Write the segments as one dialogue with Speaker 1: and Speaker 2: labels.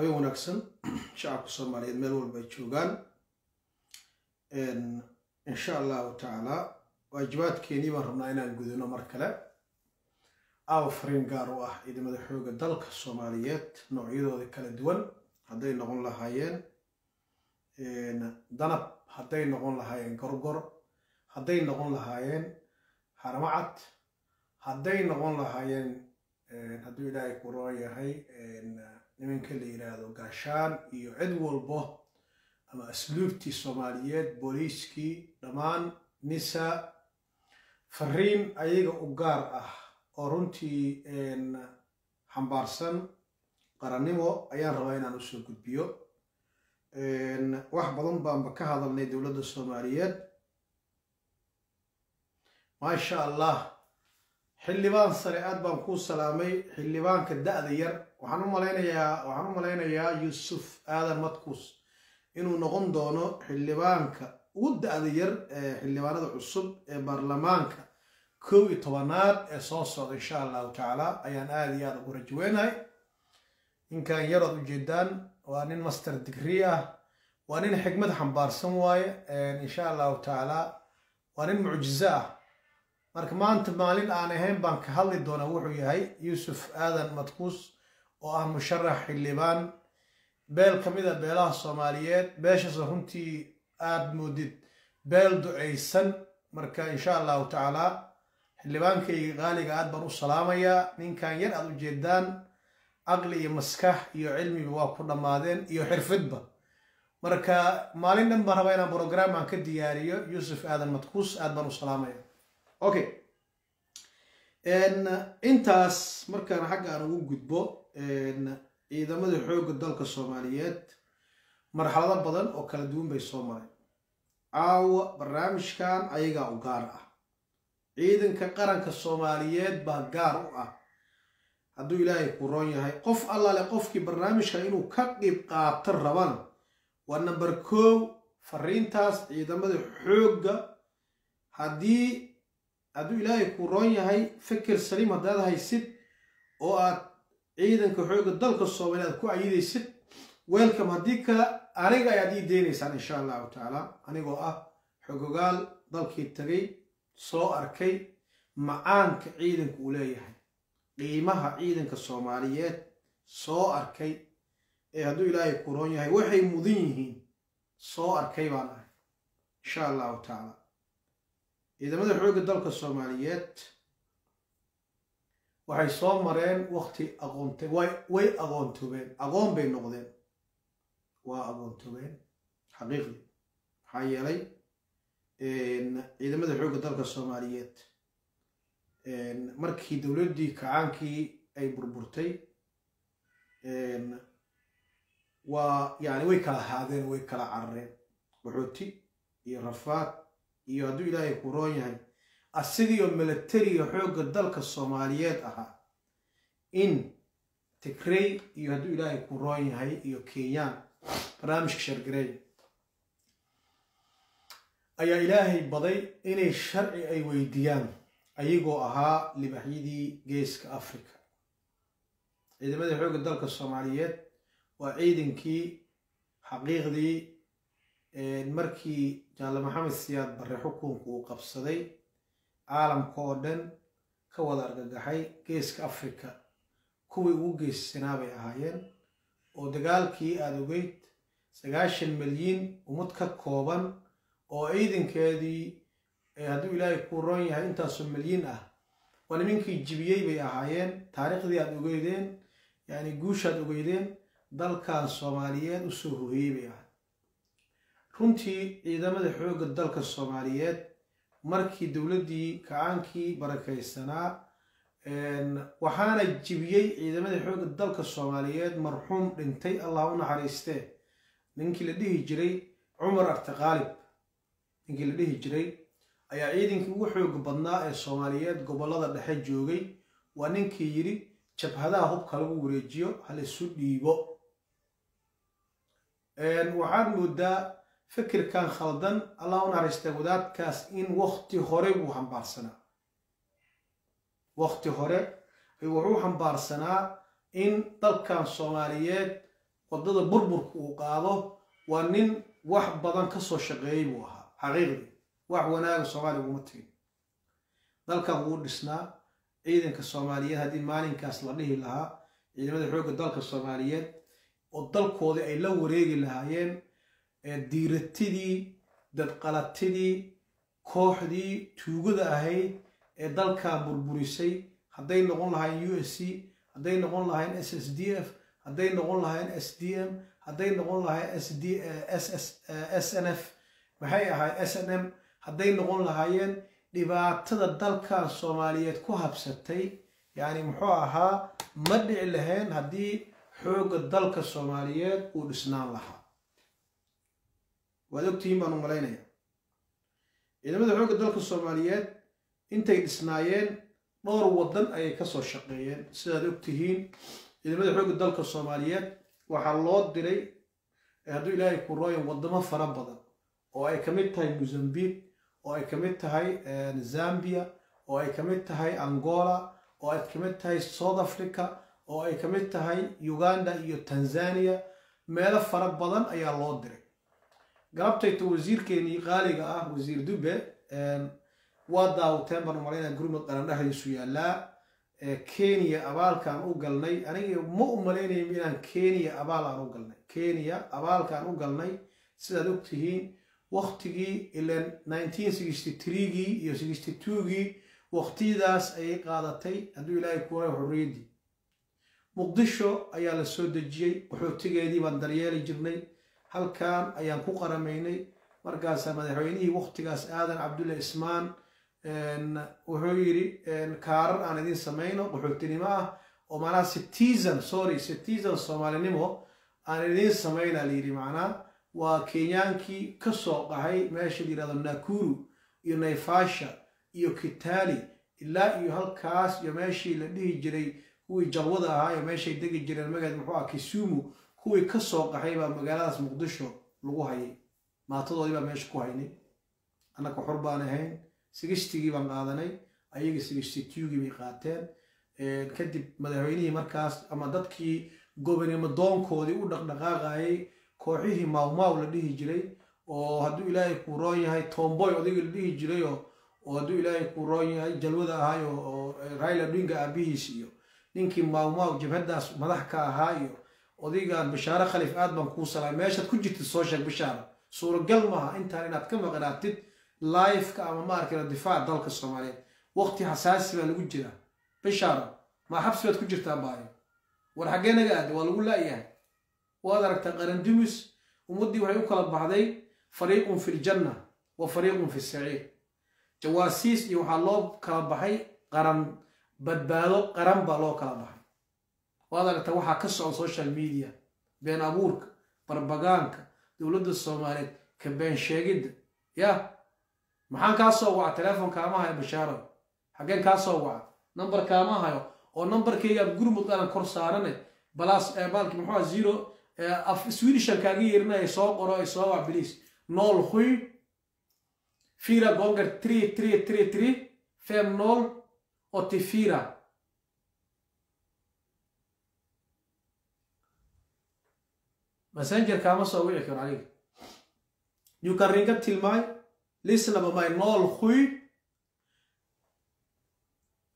Speaker 1: habeen wanaagsan shacabka Soomaaliyeed meel walba ay joogaan insha Allah ta'ala waajibaadkeeni baan rabnaa inaan gudano mar kale fariin gaar u ah ciidamada xoogga dalka Soomaaliyeed noocyadooda kala duwan haday noqon lahaayeen danab haday noqon lahaayeen gorgor haday noqon lahaayeen haramacad haday noqon lahaayeen hadduu ilaahay ku rooyahay nimanka la yiraahdo gaashaan iyo cid walbo ama asluubtii Soomaaliyeed booliiskii dhamaan nisa fariin ayaga u gaar ah oo runtii xambaarsan qarannimo ayaan rabaa inaan u soo gudbiyo wax badan baan ka hadalnay dawladda Soomaaliyeed ma sha Allah xildhibaan sare aad baan ku salaamay xildhibaanka da'da yar waxaan u maleynayaa Yuusuf Aadan Madkuus inuu noqon doono xildhibaanka ugu da'da yar xildhibaanada cusub ee baarlamaanka 11aad ee soo socda insha Allah ta'ala ayaan aad iyo aad ugu rajaynahay inkan yarad u jeedaan waa nin master degree ah waa nin xigmad xambaarsan waaye insha Allah ta'ala waa nin mucjizo ah marka maanta maalin aan ahayn baan ka hadli doonaa wuxuu yahay Yuusuf Aadan Madkuus oo ah musharax xildhibaan beel kamid ah beelaha Soomaaliyeed beeshaas runtii aad moodid beel duceysan marka insha Allah ta'ala xildhibaankayga qaaliga aad baan u salaamayaa ninkan yar aad u jeedaan aqli iyo maskax iyo cilmi waa ku dhamaadeen iyo xirfadba marka maalin dhan baan rabaa inaan program aan ka diyaariyo Yuusuf Aadan Madkuus aad baan u salaamayaa okay intaas markaan xagga aan ugu gudbo ciidamada xoogga dalka Soomaaliyeed marxalado badan oo kala duwan bay soo mareen caawa barnaamijkan ayaga u gaar ah ciidanka qaranka Soomaaliyeed baa gaar u ah hadduu ilaahay ku roon yahay qof allaale qofkii barnaamijka inuu ka qeyb qaato rabana waa number 1 fariintaas ciidamada xoogga hadduu ilaahay ku roon yahay fikir saliim hadaad haysid oo aad ciidanka xoogga dalka Soomaaliyeed ku ayidaysid welcome haddii kale aniga ayaad ii deenaysaan insha Allah ta'ala anigoo ah xogogaal dalkii tagay soo arkay macaanka ciidanku u leeyahay qiimaha ciidanka Soomaaliyeed soo arkay hadduu ilaahay ku roon yahay waxay mudan yihiin soo arkay baan ahay insha Allah ta'ala ciidamada xoogga dalka Soomaaliyeed waxay soo mareen waqti aqoontay way aqoontoobeen aqoon bay noqdeen waa aqoontoobeen xaqiiqi maxaa yeelay ciidamada xoogga dalka Soomaaliyeed markii dawladdii kacaankii ay burburtay waa yani way kala haadeen way kala carareen qaxooti iyo rafaad iyo hadduu ilaahay ku roon yahay asigiyo militariga xoogga dalka Soomaaliyeed ahaa in Tigray iyo hadduu ilaahay ku roon yahay iyo Kenya barnaamijka shargareey ayaa ilaahay baday inay sharci ay weydiiyaan ayagoo ahaa libaxyadii geeska Afrika ciidamada xoogga dalka Soomaaliyeed waa ciidankii xaqiiqdii markii Jaale Maxamed Siyaad Barre xukunku uu qabsaday caalamka oo dhan ka wada argagaxay geeska Afrika kuwii ugu geysanaabay bay ahaayeen oo dagaalkii aad ogeyd 9 milyan umad ka kooban oo ciidankeedii hadduu ilaahay ku roon yahay intaas milyan ah waa nimankii jibiyay bay ahaayeen taariikhdii aad ogeydeen yani guushaad ogeydeen dalkan Soomaaliyeed u soo hooyay bay ahaayeen runtii ciidamada xoogga dalka Soomaaliyeed markii dawladdii kacaankii barakaysanaa waxaana jibiyay ciidamada xoogga dalka Soomaaliyeed marxuum dhintay Allah u naxariistee ninkii la dhihi jiray Umar Artaqaalib ninkii la dhihi jiray ayaa ciidankii ugu xoog badnaa ee Soomaaliyeed gobolada dhexe joogay waa ninkii yiri jabhadaha hubka lagu wareejiyo hal isu dhiibo waxaad moodaa fikirkan khaldan Allah u naxariistay wadaadkaas in waqti hore uu xambaarsanaa waqti hore wuxuu xambaarsanaa in dalkan Soomaaliyeed wadada burburka uu qaado waa nin wax badan ka soo shaqeeyay buu ahaa xaqiiqdii wax wanaaga Soomaaliya uguma tagin dalkan wuu dhisnaa ciidanka Soomaaliyeed haddii maalinkaas la dhihi lahaa ciidamada xoogga dalka Soomaaliyeed oo dalkoodii ay la wareegi lahaayeen diiratidii dadqalatidii kooxdii tuugada ahayd ee dalkan burburisay hadday noqon lahaayeen USC hadday noqon lahaayeen SSDF hadday noqon lahaayeen SDM hadday noqon lahaayeen SNF maxay ahayd SNM hadday noqon lahaayeen dhibaatada dalkan Soomaaliyeed ku habsatay yani muxuu ahaa ma dhici lahayn haddii xoogga dalka Soomaaliyeed uu dhisnaan lahaa waad ogtihiin baan u malaynayaa ciidamada xoogga dalka Soomaaliyeed intay dhisnaayeen dhowr wadan ayay ka soo shaqeeyeen sidaad ogtihiin ciidamada xoogga dalka Soomaaliyeed waxaa loo diray hadduu ilaahay ku rooyo wadamo fara badan oo ay ka mid tahay Mozambique oo ay ka mid tahay Zambia oo ay ka mid tahay Angola oo ay ka mid tahay South Africa oo ay ka mid tahay Uganda iyo Tanzania meelo fara badan ayaa loo diray galabtayta wasiirkeenii qaaliga ah wasiir Dube waa daawateen baan umalaynaa gurmud qaran dhexdiisu yaallaa Kenya abaalkan u galnay aniga ma u malaynayo inaan Kenya abaal aan u galnay Kenya abaalkan u galnay sidaad ogtihiin waqtigii ilan 1963gii iyo 62gii waqtidaas ayay qaadatay hadduu ilaahay ku waray xorriyadii muqdisho ayaa la soo dejiyay qaxootigeedii baan daryeeli jirnay halkan ayaan ku qaramaynay markaas madaxweynihii waqtigaas aadan cabdulle ismaan wuxuu yiri kaarar aan idin samayno qaxootinimo ah oo macnaha citizen Soomaalinimo aan idin samayna la yiri macnaha waa Kenyaankii ka soo qahay meesha la yiraahdo Nakuru iyo Naivasha iyo Kitale ilaa iyo halkaas iyo meeshii la dhihi jiray kuwii jalwada ahaa iyo meeshay degi jireen magaceed muxuu ahaa Kisumu kuwii ka soo qaxay baa magaaladaas Muqdisho lagu hayay maatadoodii baa meesha ku haynay annaka xor baan ahayn 60gii baan qaadanay ayaga 62gii bay qaateen kadib madaxweynihii markaas ama dadkii gobonimo doonkoodii u dhaqdhaqaaqayay kooxihii maawmaaw la dhihi jiray oo hadduu ilaahay ku roon yahay tomboy odayga la dhihi jiray oo hadduu ilaahay ku roon yahay jalwada ahaa oo Raila Odinga aabihiis iyo ninkii maawmaaw jabhadaas madax ka ahaa iyo odaygan Bishaare Khaliif aad baan kuu salaamay meeshaad ku jirtid soo sheeg Bishaare suuragal maaha intaan inaad ka maqnaatid live-ka ama ma arkayna difaaca dalka Soomaaliyeed waqti xasaasi baa lagu jira Bishaare ma xabsi baad ku jirtaa baayo war xagee naga aad waa lagu laayahay waad aragtaa qaran dumis ummadii waxay u kala baxday fariiqun fil janna wa fariiqun fis saciir jawaasiis iyo waxaa loo kala baxay qaran badbaado qaran baa loo kala baxay waad aragtaa waxaa ka socda social media been abuurka barbagaanka dowladda Soomaaliyeed ka been sheegidda ya maxaan kaa soo waca teleefonkaama hayo Bishaaro xageen kaa soo waca numberkaama hayo oo numberkayga gurmud qaran kor saarane balaas baalki muxuu ahaa 0 af Swedishan kaaga yeerinay soo qoro ay soo wac please 07 4 gonger 3333 50 84 messenger kama soo wici karo aniga you can ring up till my listen about my 07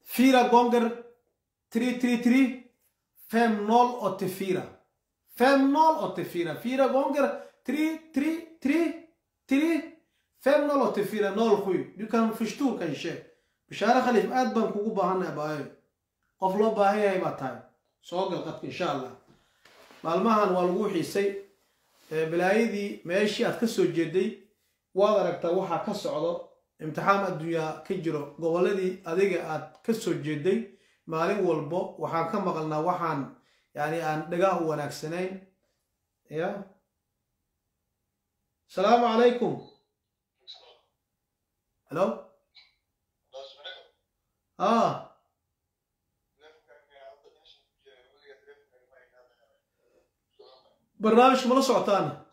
Speaker 1: 4 gonger 333 50 84 4 gonger 333 50 84 you can fishtur kan sheeg Bishaare Khaliif aad baan kugu baahanahay baayo qof loo baahan yahay ma tahay soo gal qadka insha Allah maalmahan waa lagu xiisay bilaayadii meeshii aad ka soo jeeday waad aragtaa waxa ka socdo imtixaan adduunyo ka jiro goboladii adiga aad ka soo jeeday maalin walbo waxaan ka maqalnaa waxaan yani aan dhagaa u wanaagsanayn ya salaamu calaykum hello برنامج ملا سعطان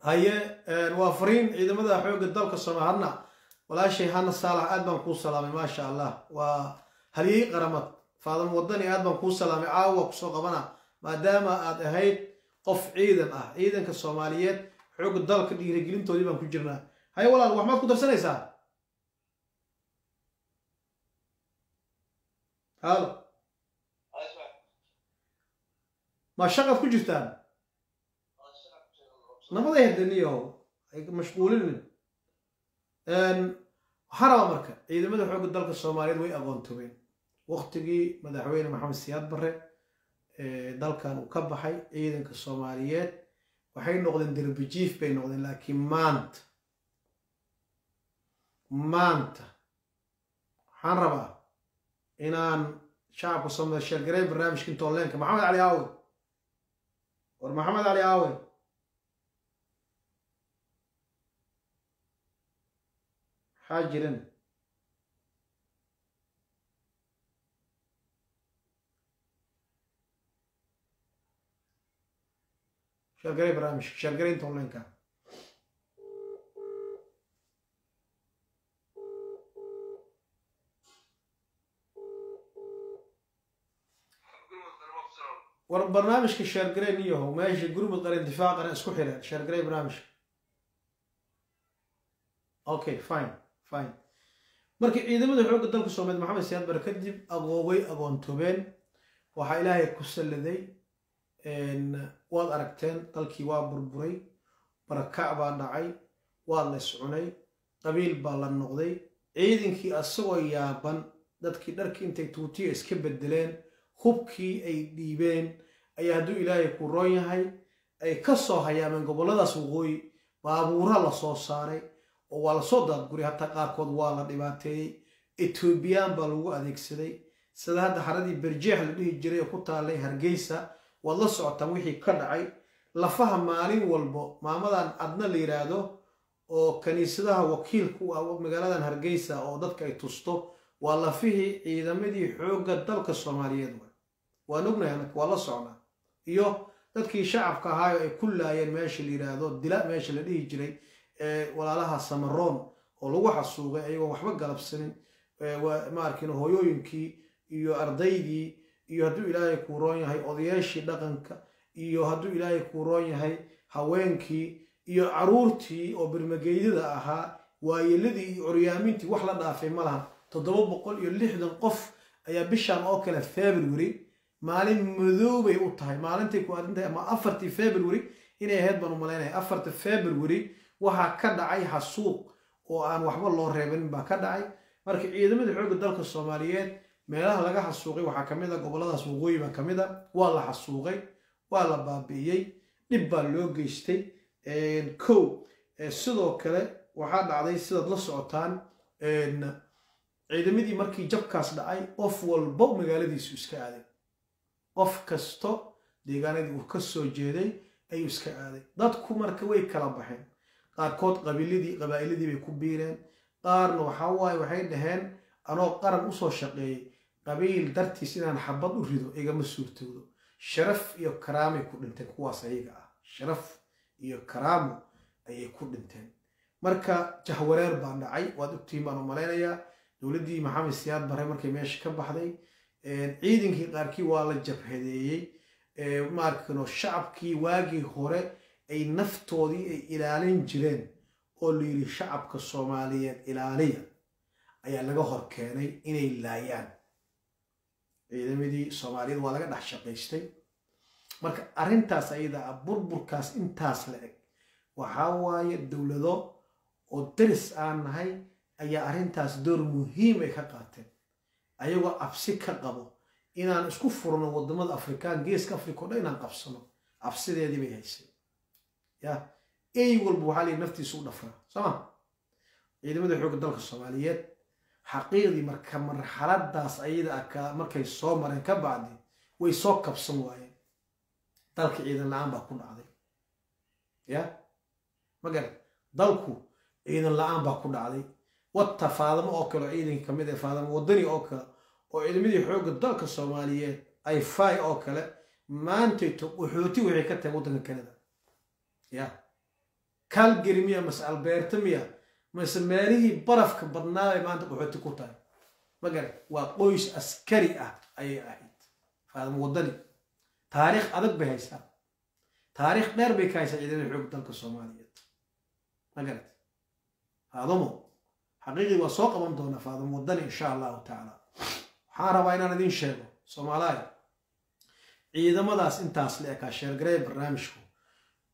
Speaker 1: هي وافرين إذا ماذا حقوق الدولة الصومالية ولا شيء هنا صالح أدم كون سلامي ما شاء الله وهلي قرمت faadamo wadani aad baan kuu salaamay caawa kusoo qabana maadaama aad ahayd qof ciidan ah ciidanka soomaaliyeed xoogga dalka dhiirigelintoodii baan ku jirnaa haye walaal wax maad ku darsanaysaa halo ma shaqad ku jirtaan nabaday hadaniyahow ay mashquulinin waxaan rabaa marka ciidamada xoogga dalka soomaaliyeed way aqoontomeen waqtigii madaxweyne maxamed siyaad barre dalkan uu ka baxay ciidanka soomaaliyeed waxay noqdeen derbijiif bay noqdeen laakiin maanta waxaan rabaa inaan shacabka soomaaliya sheergareyn barnaamijka intooleenka maxamed cali aawe war maxamed cali aawe maxaa jiran sheergareyn barnaamijka sheergareyn intooleenka war barnaamijka sheergareyn iyahow meesha gurmud qaran difaaqana isku xireen sheergareyn barnaamijka okay fine markii ciidamada xoogga dalka soomaaliyeed maxamed siyaad bare kadib way aqoontoobeen waxaa ilaahay ku salladay waad aragteen dalkii waa burburay barakac baa dhacay waa la iscunay qabiil baa la noqday ciidankii asagoo yaaban dadkii dharkii intay tuutiya iska bedeleen hubkii ay dhiibeen ayaa hadduu ilaahay ku roon yahay ay ka soo hayaameen gobolladaas waqooyi baabuura la soo saaray oo waa lasoo daadguray hataa qaarkood waa la dhibaateeyey etoobiyaan baa lagu adeegsaday sida hadda xaradii berjeex la dhihi jiray oo ku taallay hargeysa waad la socotaan wixii ka dhacay lafaha maalin walbo maamadan adna la yidhaahdo oo kaniisadaha wakiilku ah magaaladan hargeysa oo dadka ay tusto waa lafihii ciidamadii xoogga dalka soomaaliyeed waan ognahay anaka waa la socnaa iyo dadkii shacabka ahaayo ay ku laayeen meesha la yidhaahdo dila meesha la dhihi jiray walaalaha samaroon oo lagu xasuuqay ayagoo waxba galabsanin ma arkin hooyooyinkii iyo ardaydii iyo hadduu ilaahay kuu roon yahay odayaashii dhaqanka iyo hadduu ilaahay kuu roon yahay haweenkii iyo caruurtii oo birmageydada ahaa waayeladii iyo curyaamintii wax la dhaafay ma laha 760 qof ayaa bishaan oo kale February maalin madoobay u tahay maalintay ku arintay ama 4 February inay ahayd baan u maleynayaa 4 February waxaa ka dhacay xasuuq oo aan waxba loo reebin baa ka dhacay marka ciidamada xoogga dalka Soomaaliyeed meelaha laga xasuuqay waxaa kamid ah gobolladaas waqooyi baa kamid ah waa la xasuuqay waa la baabi'iyay dhib baa loo geystay sidoo kale waxaa dhacday sidaad la socotaan ciidamadii markii jabkaas dhacay qof walba magaaladiisu iska aaday qof kasto deegaanadii uu ka soo jeeday ayuu iska aaday dadku marka way kala baxeen qaarkood qabaa'iladii bay ku biireen qaarna waxay dhaheen anoo qaran usoo shaqeeyey qabiil dartiis inaan xabad u rido igama suurtoodo sharaf iyo karaamay ku dhinteen kuwaas ayaga ah sharaf iyo karaamo ayay ku dhinteen marka jahwareer baa dhacay waad ogtihiin baan u malaynayaa dowladdii maxamed siyaad barre markay meesha ka baxday ciidankii qaarkii waa la jabhadeeyey maarkano shacabkii waagii hore ay naftoodii ay ilaalin jireen oo la yidhi shacabka soomaaliyeed ilaaliya ayaa laga hor keenay inay laayaan ciidamadii soomaaliyeed waa laga dhex shaqaystay marka arrintaas ayada ah burburkaas intaas la eg waxaa waaye dowlado oo daris aan nahay ayaa arrintaas door muhiim ay ka qaateen ayagoo cabsi ka qabo inaan isku furno waddamada afrikaan geeska afrika oo dhan inaan qabsano cabsideedii bay haysay ya ay walba waxaa la yidhi naftiisu u dhafraa sooma ciidamada xoogga dalka soomaaliyeed xaqiiqdii marka marxaladaas ayada markay soo mareen ka bacdi way soo kabsan waayeen dalka ciidan la-aan baa ku dhacday ya magarad dalku ciidan la-aan baa ku dhacday wata faadamo oo kale oo ciidanka kamid ah faadamo wadani oo kale oo ciidamadii xoogga dalka soomaaliyeed ay fay oo kale maantay wuxuuti waxay ka tahay waddanka Canada ya Calgary miya mas Alberta miya mas meelihii barafka badnaa ay maanta wuxuuti ku tahay ما قال وقويس أسكري أي أحد فهذا موضني تاريخ أدق بهيسا تاريخ غير بكايسة عيدين الحقوق تلك الصومالية ما قالت هذا مو حقيقي وسوق بمضونا فهذا موضني إن شاء الله تعالى حارب أين ندين شيء صومالاي عيدا مداس انتاس لأكا شير قريب برنامجكم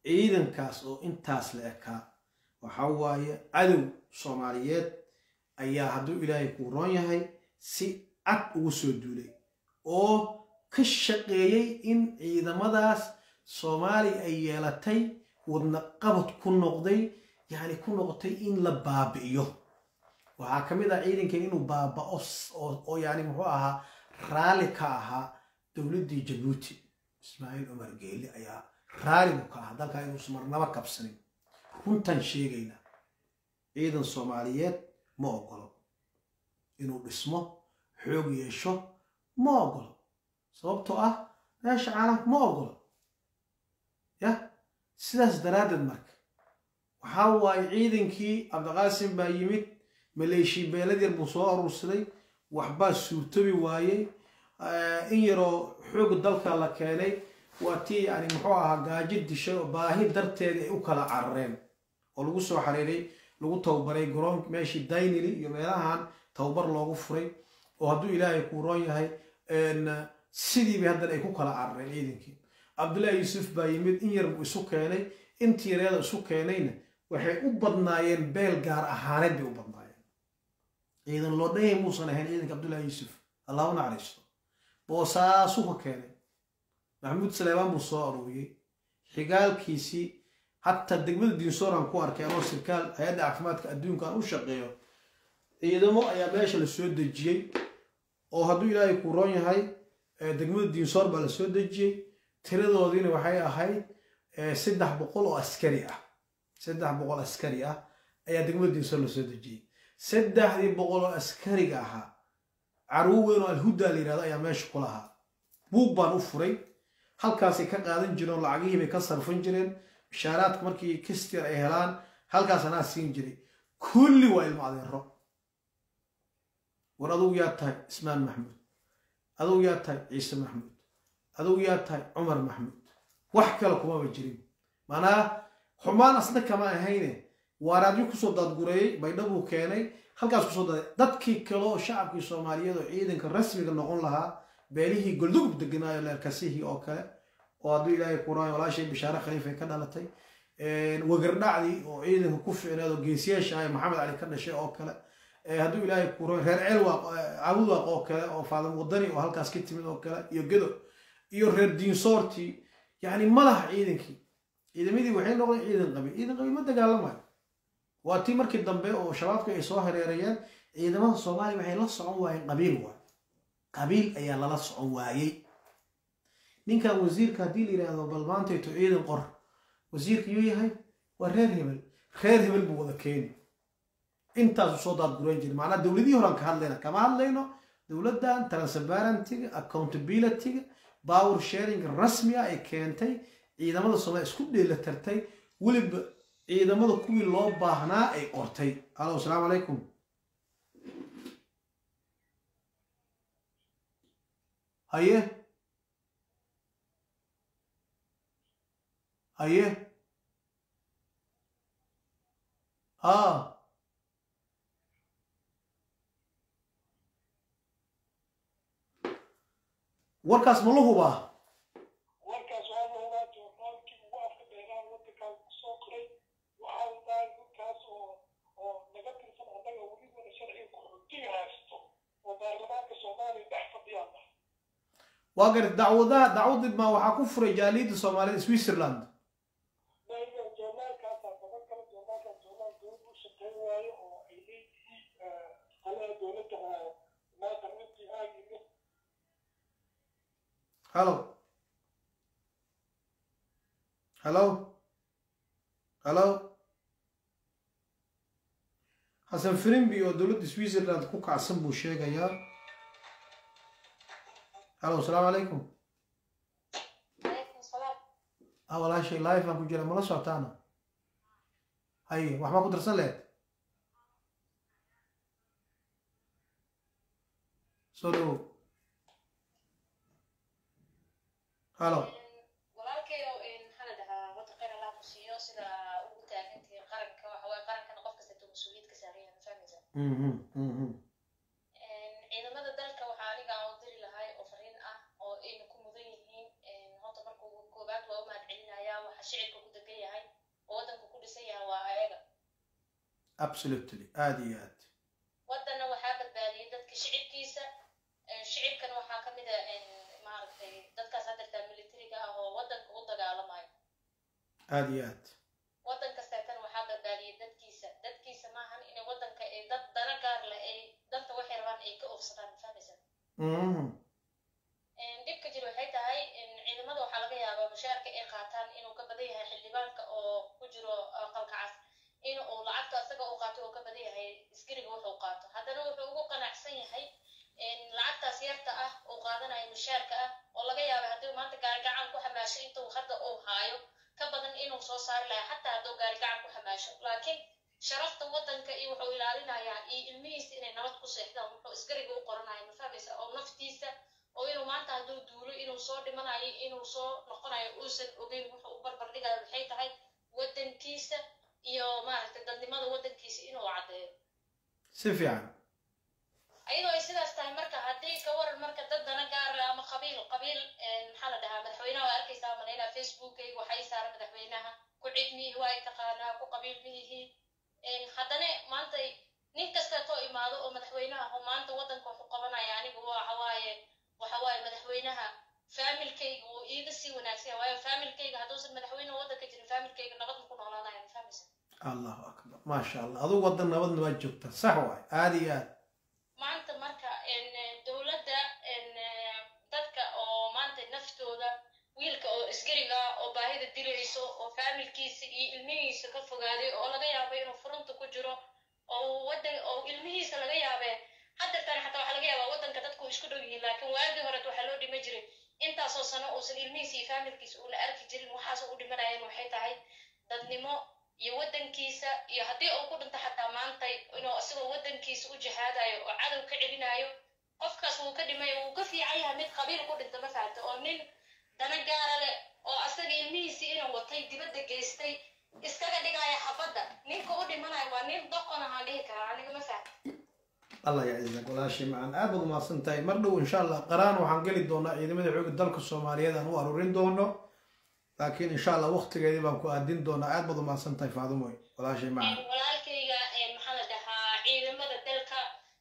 Speaker 1: عيدا كاسو انتاس لأكا وحواي عدو صوماليات أيها هدو إلهي كورون يهي سي عد وسودولي أو كشقيي إن عيدا مداس صومالي أيالتي ودنقبت كن نقضي يعني كن نقضي إن لبابئيو وحاكمدا عيدن كان إنو بابا أو يعني محوها رالي كاها دولدي جيبوتي إسماعيل عمر جيلي أيا رالي مكاها دالكا إنو سمرنبا كبسنين كنتن شيغينا عيدن صوماليات ما أقولو إنو اسمه حوق يشو ما أقولو sababtoo meesha caalamka ma ogolo ya sidaas daraaddeed marka waxaa waaye ciidankii Cabdiqaasim baa yimid maleeshii beelad yar buu soo urursaday waxbaa suurtobi waayey in yaroo xoog dalka la keenay waa tii yani muxuu ahaa gaajo dishay oo baahi darteed ay u kala carareen oo lagu soo xariiray lagu tawbaray garoonka meeshii daynili iyo meelahan tawbar loogu furay oo hadduu ilaahay ku roon yahay sidii bay haddana ay ku kala carareen ciidankii Cabdullaahi Yuusuf baa yimid in yar buu isu keenay intii yareeda isu keenayna waxay u badnaayeen beel gaar ahaaneed bay u badnaayeen ciidan loo dhanyahay muusan ahayn ciidanka Cabdullaahi Yuusuf Allahu naxariisto boosaasu ka keenay Maxamuud Saleebaan buu soo aruuriyey xigaalkiisii hatta degmada Diinsooraan ku arkay oo sirkaal hay'adda caafimaadka adduunka u shaqeeyo ciidamo ayaa meesha la soo dejiyay oo hadduu ilaahay ku roon yahay degmada Diinsoor baa la soo dejiyay tiradoodiina waxay ahayd 300 oo askari ah 300 askari ah ayaa degmada Diinsoor la soo dejiyay 300 oo askariga ahaa caruweyn oo alhuda la yiraahdo ayaa meesha ku lahaa buug baan u furay halkaas ay ka qaadan jireen lacagihii bay ka sarfan jireen bishaaraadka markii kistir ay helaan halkaas ana siin jiray kulli waa ilmo adeero war aduu yaa tahay Ismaan Maxamuud aduu yaa tahay Ciise Maxamuud aduu yaa tahay Cumar Maxamuud wax kale kuma jirin maana xumaan asna kama ahayne waraadii ku soo dadguray baydhabo keenay halkaas ku soo dadkii kale oo shacabkii Soomaaliyeed oo ciidanka rasmiga noqon lahaa beelihii Goldug deganaayo leerkasihi oo kale oo hadduu ilaahay ku raayo walaashay bishaara khaliif ay ka dhalatay wagardhacdii oo ciidanka ku ficneed oo geesiyaasha ay Maxamed Ali ka dhashay oo kale hadduu ilaahay ku raayo reer Ceelwaaq Caawudwaaq oo kale oo Faadimo Wadani oo halkaas ka timid oo kale iyo Gedo iyo reer Diinsoorti yani malaha ciidankii ciidamadii waxay noqdeen ciidan qabi ma dagaalamayo waa tii markii dambe oo shabaabku ay soo hareerayeen ciidamada Soomaaliya waxay la socon waayeen qabiil ayaa lala socon waayay ninka wasiirka hadii la yiraahdo bal maanta ay ciidan qor wasiirka yuu yahay waa reer hebel buu wada keenay intaas soo daad gureyn jiray macna dawladii horan ka hadlayna kama hadlayno dawladdan transparency accountability power sharing rasmi ah ay keentay ciidamada Soomaaliya isku dheelatirtay waliba ciidamada kuwii loo baahnaa ay qortay assalaamu alaykum haye warkaas ma lahu baa
Speaker 2: warkaas waa loo joornaalkii ugu afka dheeraan waddanka soo qoray waxa uu tahay ninkaas oo naga tirsan annaga weliba sharciga qaxootiga haysto oo baarlamaanka Soomaaliya dhex fadhiyaan
Speaker 1: waa gar dacwadii ma waxa ku furay jaaliyada Soomaaliyeed Switzerland
Speaker 2: joornaalkaas sabab kale joornaalkaas dowladdu shaqeyn waayo oo ay leeyihiin qolada dowladda oo maanta intii ay yimid
Speaker 1: hello Hassan Firimbi oo dowladda Switzerland ku kacsan buu sheegayaa hello assalamu alaykum walaal shay live aan ku jira mala socotaana hay wax ma ku darsan leed سولو هلو
Speaker 3: walaalkayo maxaa la dhahaa wada qeyr allah ku siiyo sida ugu taagantihiin qaranka waxa waaye qarankana qof kasta tuu mas-uuliyad ka saaran yahay ma fahmaysa ciidamada dalka waxaa aniga aan u diri lahay oo fariin ah oo ayna ku mudan yihiin horta marka ugu koobaad waa u mahad celinayaa waxa shicibka ku degan yahay oo waddanka ku dhisan yahay waa ayaga
Speaker 1: absolutely aad iyo aad
Speaker 3: waddanna waxaa badbaadiyey dadka shicibkiisa shicibkana waxaa ka mid ah maaragtay dadkaas hadda militariga ah oo waddanka u dagaalamayo
Speaker 1: aad iyo aad
Speaker 3: waddan kasteetana waxaa badbaadiyey dadkiisa maahan inay waddanka ay dad dana gaar leh ay danta waxay rabaan ay ka oofsadaan ma fahmaysa dhibka jir waxay tahay ciidamada waxaa laga yaabaa mushaarka ay qaataan inuu ka badan yahay xildhibaanka oo ku jiro aqalka cas in uu lacagta asaga u qaato oo ka badan yahay askariga wuxuu qaato haddana wuxuu ugu qanacsan yahay lacagtaas yarta ah uu qaadanayo mushaarka ah oo laga yaaba haddii maanta gaarigacan ku xamaasho intuu hadda uu haayo ka badan inuu soo saari lahaa xataa hadduu gaarigacan ku xamaasho laakiin sharafta waddanka iyo wuxuu ilaalinayaa iyo ilmihiisa inay nabad ku seexdaan wuxuu askariga u qoranaya ma fahmaysa oo naftiisa oo inuu maanta hadduu duulo inuu soo dhimanayo inuu soo noqonayo uusan ogeyn wuxuu u barbar dhigaya waxay tahay waddankiisa iyo maaragtay dadnimada waddankiisa inuu caddeeyo
Speaker 1: si fiican
Speaker 3: ayadoo ay sidaas tahay marka haddii ka waran marka dad dana gaar leh ama qabiil maxaa la dhahaa madaxweynaha waa arkaysaa malaynaa facebookayga waxay saara madaxweynaha ku cidmihi waa ay taqaanaa ku qabiil mihihi haddana maanta nin kasteetoo imaado oo madaxweynaha oo maanta waddanka waxu qabanaya anigu waxa waaye madaxweynaha faamilkayga uu iiga sii wanaagsan waayo faamilkayga hadduusan madaxweynaha waddanka jirin faamilkayga nabad ma ku noolaanaya ma fahmaysa
Speaker 1: allahu akbar maasha allah adigu waddan nabadna waa joogta sax waay aada iyo aad
Speaker 3: maanta marka dowladda dadka oo maanta naftooda wiilka oo isgariga oo baahida dilayso oo faamilkiisa iyo ilmihiisa ka fogaaday oo laga yaabo inuu furunta ku jiro oo ilmihiisa laga yaabe haddeertaan xataa waxaa laga yaabaa waddanka dadku isku dhow yihiin laakiin waagii horet waxaa loo dhima jiray intaasoo sano uusan ilmihiisa iyo faamilkiisa uuna arki jirin waxaasoo u dhimanayeen waxay tahay dadnimo iyo waddankiisa iyo haddii uu ku dhinto xataa maanta inuu isagoo waddankiisa u jihaadayo oo cadow ka celinayo qofkaas wuu ka dhimay wuu ka fiican yahay mid qabiil ku dhinta ma fahamta oo nin dana gaara leh oo asaga ilmihiisii inuu watay dibadda geystay iskaga dhigaya xabadda ninka u dhimanayo waa nin doqon ahaan dhihi karaa aniga ma fahamta
Speaker 1: الله يعزك ولا شيء معنا أبد ما سنتي مرة إن شاء الله قران وحنقل الدونا إذا ما يحوق الدلك الصومالية ده هو أرورين دونه لكن إن شاء الله وقت جاي بنكو أدين دونا أبد ما سنتي في هذا موي ولا شيء معنا
Speaker 3: walaalkayga maxaa la dhahaa ciidamada dalka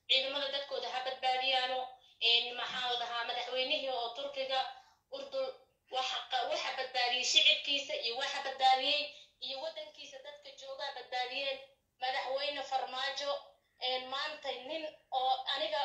Speaker 3: ciidamada dadkooda ha badbaadiyaan maxaa la dhahaa madaxweynihii oo turkiga urdul waxa badbaadiyey shicibkiisa iyo waxa badbaadiyey iyo waddankiisa dadka joogaa badbaadiyeen madaxweyne farmaajo maanta nin oo aniga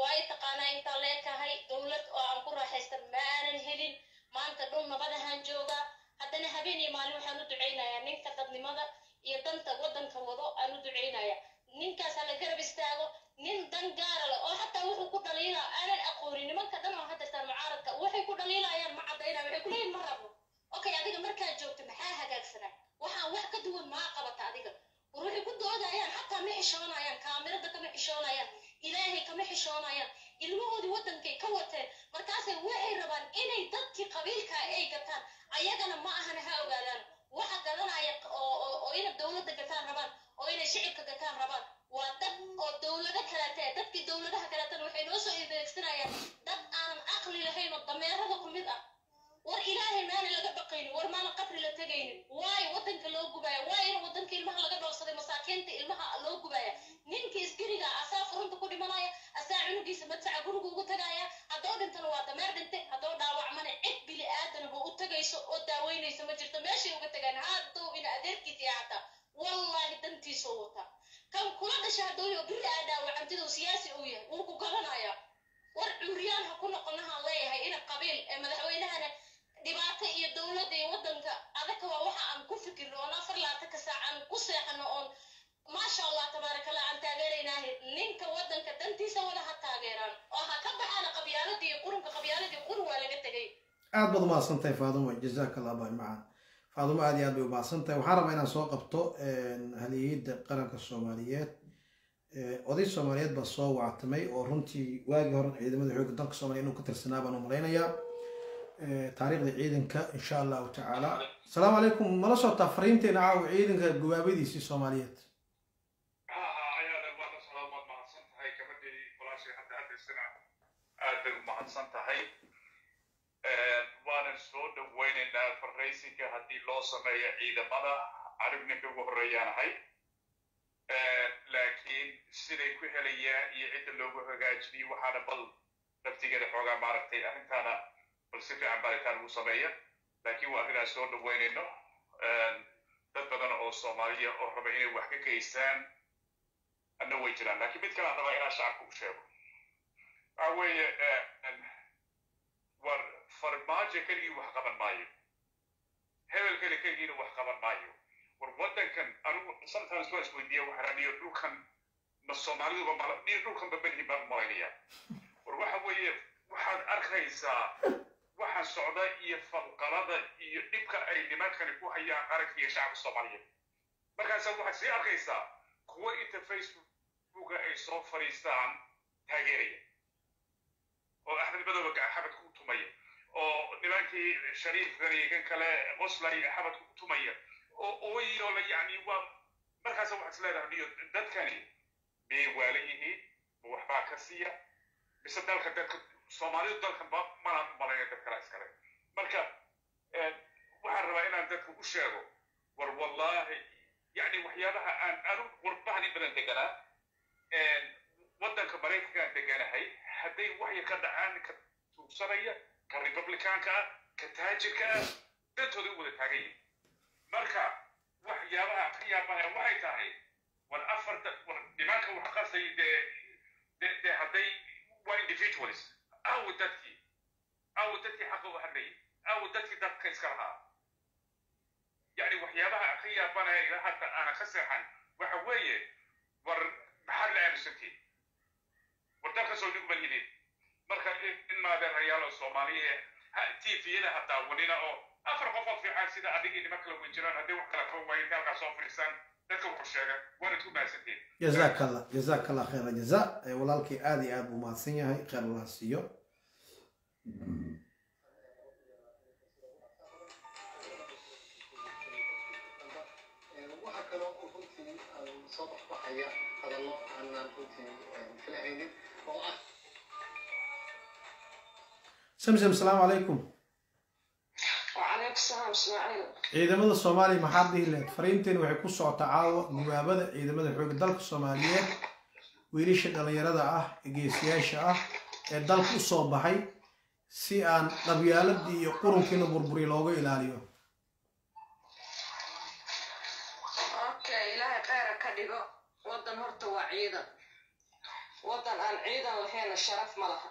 Speaker 3: way taqaanaa intaan leekahay dowlad oo aan ku raaxaystan ma aanan helin maanta dhul nabadahaan joogaa haddana habeen iyo maalin waxaan u ducaynayaa ninka dadnimada iyo danta waddanka wado aan u ducaynayaa ninkaas ha la garab istaago nin dan gaara leh oo xataa wuxuu ku dhaliilaa aanan aqoonin nimanka dhan oo haddeertaan mucaaradka waxay ku dhaliilayaan ma caddaynaa waxay ku leeyihin ma rabno okay adiga markaad joogto maxaa hagaagsanaa waxaan wax ka duwan maa qabata adiga ruuxi ku doodayaan xataa ma xishoonayaan kaamirada kama xishoonayaan ilaahay kama xishoonayaan ilmahoodii waddankay ka wateen markaasay waxay rabaan inay dadkii qabiilka ay gataan ayagana ma ahana ha ogaadaan waxa gadanaya oo inay dowladda gataan rabaan oo inay shicibka gataan rabaan waa dad oo dowlado kalete dadkii dowladaha kaletana waxay noo soo adeegsanayaan dad aanan aqli lahayn oo dameerada ku mid ah war ilaahay maana laga baqaynin war maana qabri la tegaynin waayo waddanka loo gubaya waayo in waddanka ilmaha laga dhoofsaday masaakiinta ilmaha loo gubaya ninka isgariga asaa furunta ku dhimanaya asaa cunugiisa mataca guriga ugu tagaya haddoo dhintana waa dameer dhintay haddoo dhaawacmana cid bili aadanaba u tagayso oo daaweynayso ma jirto meeshay uga tagaan hadduu ina adeerkiisa iyo xataa wallaahi dantiisoo wata kan kula dhasha hadduu biri aa dhaawacantiduu siyaasi uu yahay wuu ku gabanaya war cuuriyaan ha ku noqonahaan leeyahay ina qabiil ee madaxweynahana dhibaato iyo dowladda iyo waddanka adaka waa waxa aan ku fikirno oon 24 saac aan ku seexano oon maasha allah tabaarakallah aan taageeraynaahay ninka waddanka dantiisa wala ha taageeraan oo ha ka baxaana qabyaaladii qabyaaladii qurun waa laga tegay
Speaker 1: aad baad umahadsantahay faadumo jazaaka allah bay macaan faadumo aad iyo aad bay umahadsantahay waxaan rabaa inaan soo qabto haliyeyda qaranka soomaaliyeed oday Soomaaliyeed baa soo wactamay oo runtii waagi hore ciidamada xoogga dalka Soomaaliya inuu ka tirsanaa baan u malaynayaa taariikhda ciidanka insha Allah ta'ala. Assalaamu alaykum mala soo tafriinteena caaw ciidanka gawaabadiisii Soomaaliyeed.
Speaker 4: وانا سو دويننا فريسيكا هدي لو سمية عيدة مدى عربنا كوهريان هاي لكن سيدي كوهليا يعيد اللوغو هجاجدي وحانا بل نفتيجة حوغا ماركتي أهنتانا بلسيكي عن باركان وسمية لكن وانا سو دويننا تدبدنا أو صوماليا أو ربعين وحكا كيستان أنه ويجران لكن بيتكلم عن ربعين شعبكم شابه أوي war farmaajo keligii wax qaban maayo hebel keligii wax qaban maayo war wadankan anigu sometimes waa isweydiiya waxaan niyo dhulkan ma Soomaalidu ma niyo dhulkan babadii ma malaynaya war waxa weeye waxaad arkaysaa waxa socda iyo falqalada iyo dhibka ay nimankani ku hayaan qaranka iyo shacabka Soomaaliyeed markaas waxaad sii arkaysaa kuwa inta Facebook ay soo fariistaan taageeraya oo Axmed Madoobe xabad ku tumaya oo nimankii Shariif Gariigan kale qoslay xabad ku tumaya oo iyo la yaani waa markaas waxa isleedahay dadkani bay waalihi waxba ka siiya bisa dalka dadka Soomaalidu dalka ma malayn dadka iskale marka waxaan rabaa inaan dadku u sheego war wallahi yaani waxyaabaha aan warbaahin badan deganaa wadanka Mareykanka deganahay hadday wax ka dhacaan ka tuugsanaya ka republicanka ka taajirka dadooda wada taagay marka waxyaabaha qiyaamaha waxay tahay war afarta war nimanka wax qasay de hadday waa individuals aw dadkii xaqo hadlay aw dadkii dadka iska lahaa yani waxyaabaha qiyaamaha ila hadda aan ka seexan waxa weeye war maxaa la aaminsantii ودك سويك باليدين مركا إن ما ده ريال الصومالية TV-نا حتى ونينا أو أفرق قفل في حال سيدا أديك اللي مكلو وينجران هدي وقتها فوين تلقى صوف لسان ذكر وشجع ورتو باسدين
Speaker 1: جزاك الله خير الجزاء ولالك آدي أبو ماسية هاي خير الله سيو سمسم السلام عليكم.
Speaker 5: وعليكم السلام اسماعيل.
Speaker 1: ciidamada Soomaaliya maxaa dhihi lahayd fariinteen waxay ku socotaa caawa muwaabada ciidamada xoogga dalka Soomaaliyeed wiilasha dhalinyarada ah ee geesiyaasha ah ee dalka u soo baxay si aan qabyaaladii iyo qurunkiina burburi looga ilaaliyo.
Speaker 5: Okay ilaahay khayr ka dhigo wadan horta waa ciidan wadan aan ciidan lahayn sharaf ma laha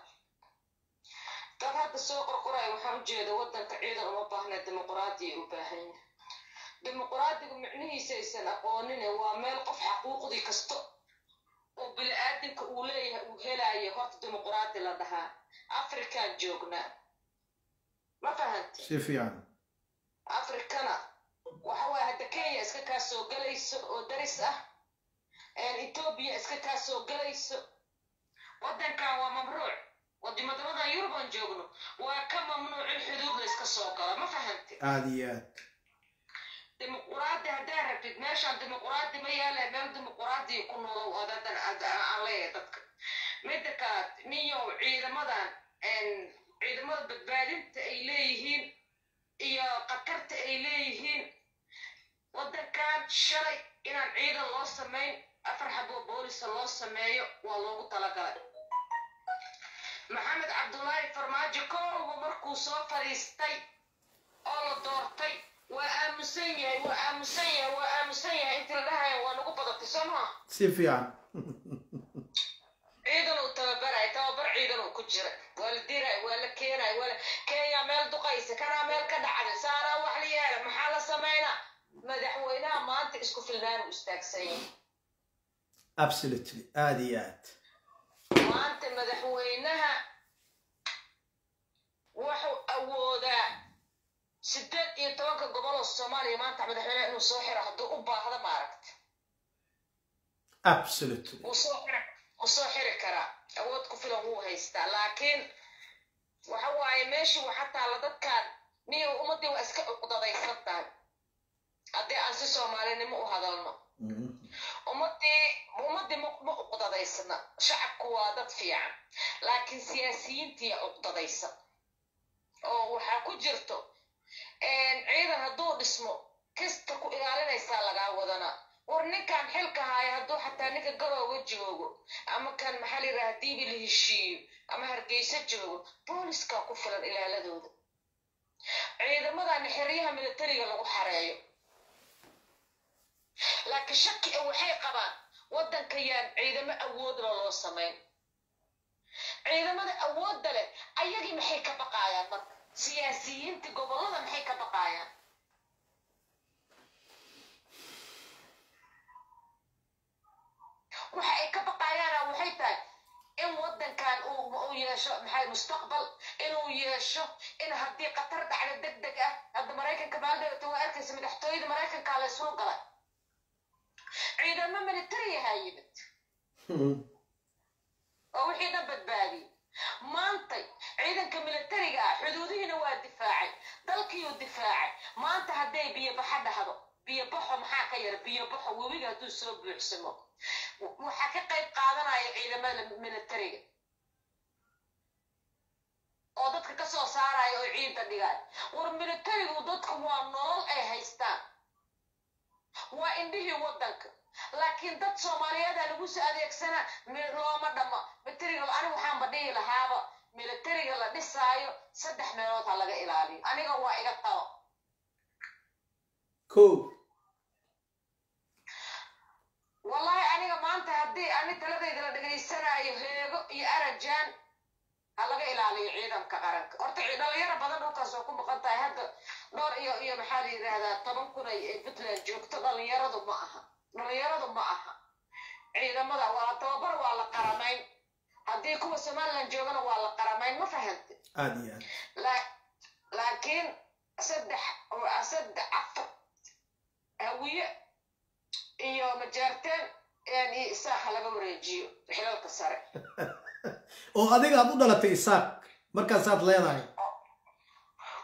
Speaker 5: dad hadda soo qorqoray waxaan u jeedaa wadanka ciidan uma baahna dimuqraadiya u baahan yahay dimuqraadigu macnihiisa aysan aqoonin waa meel qof xuquuqdii kasto oo bini'aadamka uu leeyahay uu helayo horta dimuqraadi la dhahaa Afrikaan joogna ma fahantay
Speaker 1: si fiican
Speaker 5: Afrikana waxa waa hadda Kenya iska ka soo galayso oo daris ah Ethiopia iska ka soo galayso wadankan waa mamnuuc wadamada Yurban joogno waa ka mamnuuc xuduud la iska soo gala ma fahantay
Speaker 1: aadiyad
Speaker 5: dimuqraadi hadda rabtid meesha dimuqraadi ma yaala meel dimuqraadi ku nool wadadan aan leeyahay dadka midka niyo ciidamadan ciidamada badbaadinta ay leeyihiin iyo qatarta ay leeyihiin wadankan shalay inaan ciidan loo sameyn afar xabo boolis loo sameeyo waa loogu talagalay محمد عبد الله فرماجي كو مركو سو فريستي او دورتي وامسيه انت لها ونقو بدك تسمع
Speaker 1: سيفيان
Speaker 5: عيدن تبر عيدن كجرا والديرا ولا كينا ولا كيا ميل دقيس كان ميل كدعد سارا وحلياله محل سمينا مدحوينها ما انت اسكو في النار واستاكسين
Speaker 1: absolutely عاديات
Speaker 5: وانت مدحوينها وحو أودا سدد يتوقع قبل الصومالي ما انت مدحوينها إنه صحيح هدو أبا هذا ماركت
Speaker 1: absolutely
Speaker 5: وصو حري كرا أود كفلا هو هيستا لكن وحواي ماشي وحتى على ضد كان نيو أمدي وأسكت قضاء يسطان أدي أنسي سومالي نمو هذا الماء أمدي مو قضاء يسنا شعب كوادت فيها لكن سياسيين تي قضاء يسنا أو وحاكو جرتو إن عيدا هدو اسمه كستكو إغالينا يسالغا ودنا ورنكان حلك هاي هدو حتى نكا قروا وجهوغو أما كان محالي راهديبي لهشيو أما هرقيسة جوغو بوليس كا كفلا إلى لدود عيدا ماذا نحريها من الطريقة لغو حرايو لكن شكي أو حي قبان ودن كيان عيدا ما أود لو سمين عيدا ماذا أود له أيجي محي كبقايا سياسيين تقبل الله محي كبقايا waxay ka baqayaan waxay tahay in wadankan uu yeesho maxay mustaqbal inuu yeesho in haddii qatar dhacdo degdeg ah hadda maraykanka baaldheerta waa arkaysa madaxtooyada maraykanka la soo galay ciidamo military ah yimid oo wixii dhan badbaadi maanta ciidanka militariga ah xuduudihiina waa difaacay dalkiiu difaacay maanta hadday biyo baxa dhahdo biyo baxo maxaa ka yar biyo baxo webiga hadduu soo buuxsamo waxaa ka qayb qaadanaya ciidamada militariga oo dadka ka soo saaraya oo ciidda dhigaan war militarigu dadku waa nolol ay haystaan waa indhihii wadanka laakiin dad soomaaliyeed lagu soo adeegsana looma dhama militariga aniga waxaan badhihi lahaaba militariga la dhisaayo 3 meelood ha laga ilaaliyo aniga waa iga qabo والله أنا ما أنت هدي أنا تلقي إذا لقي سنة يهيجو يأرجان هلا إلى على عيدم كقرنك أرتع إذا يرى بدن وكاس وكم بقطع هذا نور إيه محلي هذا طبعا كنا بتل الجوك تضل يرضوا معها عيدم هذا ولا توبر ولا قرمين هدي كم سمان لنجونا ولا قرمين ما فهمت
Speaker 1: عادي
Speaker 5: لكن أسد عفو هوية iyo majarteen yani isaaxa laga wareejiyo xilalka sare
Speaker 1: oo adiga aad u dhalatay isaaq markaasaad leedahay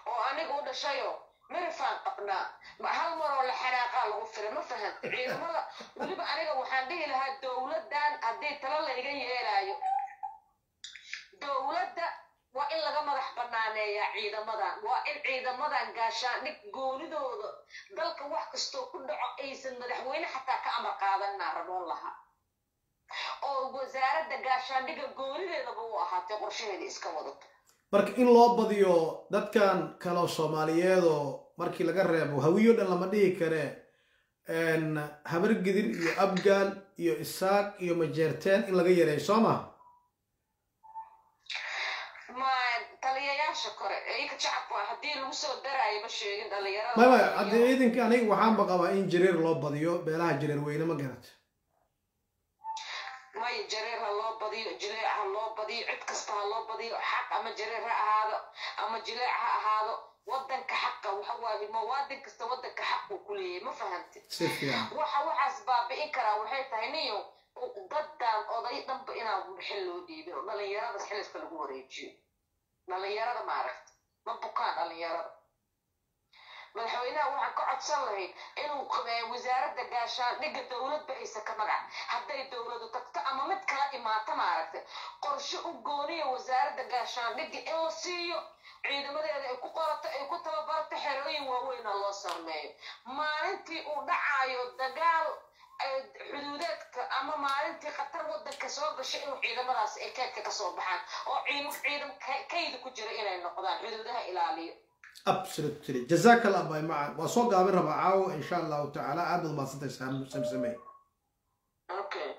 Speaker 5: oo aniga u dhashayo mirifaan qabnaa hal maroo la xanaaqaa lagu firay ma fahant ciidamada weliba aniga waxaan dhihi lahaa dowladdan haddii talo layga yeelaayo dowladda waa in laga madax banaaneeyaa ciidamadan waa in ciidamadan gaashaandhig goonidooda dalka wax kastoo ku dhaco aysan madaxweyne xataa ka amar qaadanaa raboon lahaa oo wasaaradda gaashaandhigga goonideedaba u ahaatay qorshaheeda iska wadato
Speaker 1: marka in loo badiyo dadkan kale Soomaaliyeed oo markii laga reebo hawiyo dhan lama dhihi kare habar gidir iyo abgaal iyo isaaq iyo majeerteen in laga yareeyo Soomaa
Speaker 5: shakore ay ka shacabku hadii lagu soo daraayo ma sheegin dhalinyarada
Speaker 1: ma hadii idinka aniga waxaan baqaba in jireer loo badiyo beelaha jireer weyne ma garata
Speaker 5: may jireer loo badiyo jireer loo badiyo cid kasta loo badiyo xaq ama jireer ha ahaado ama jireer ha ahaado wadanka xaqa waxa waaye muwaadin kasta wadanka xaq uu ku leeyahay ma fahamtid waxaas baabi'in kara waxay tahay niyo daddan oday dhanba inaan bixin loo dhiibo dhalinyarada xiliska lagu wareejiyo dhalinyarada ma aragta ma bukaan dhalinyarada madaxweynaha waxaan ka codsan lahayn inuu wasaaradda gaashaandhigga dowladba aysan ka magac hadday dowladu tagto ama mid kala imaato ma aragta qorshe u gooniya wasaaradda gaashaandhigga in la siiyo ciidamadeeda ay ku qorato ay ku tababarto xerooyin waaweyn loo sameeyo maalintii uu dhacayo dagaal xuduudeedka ama maalintii khatar wadanka soo gashay inuu ciidamadaas ay kaydka ka soo baxaan oo ciidan kayd ku jira inay noqdaan xuduudaha ilaaliyo
Speaker 1: absolutely جزاك الله باي معا وصوغ عبر ربعاو ان شاء الله تعالى عبد ما سنتي سمسمي
Speaker 5: اوكي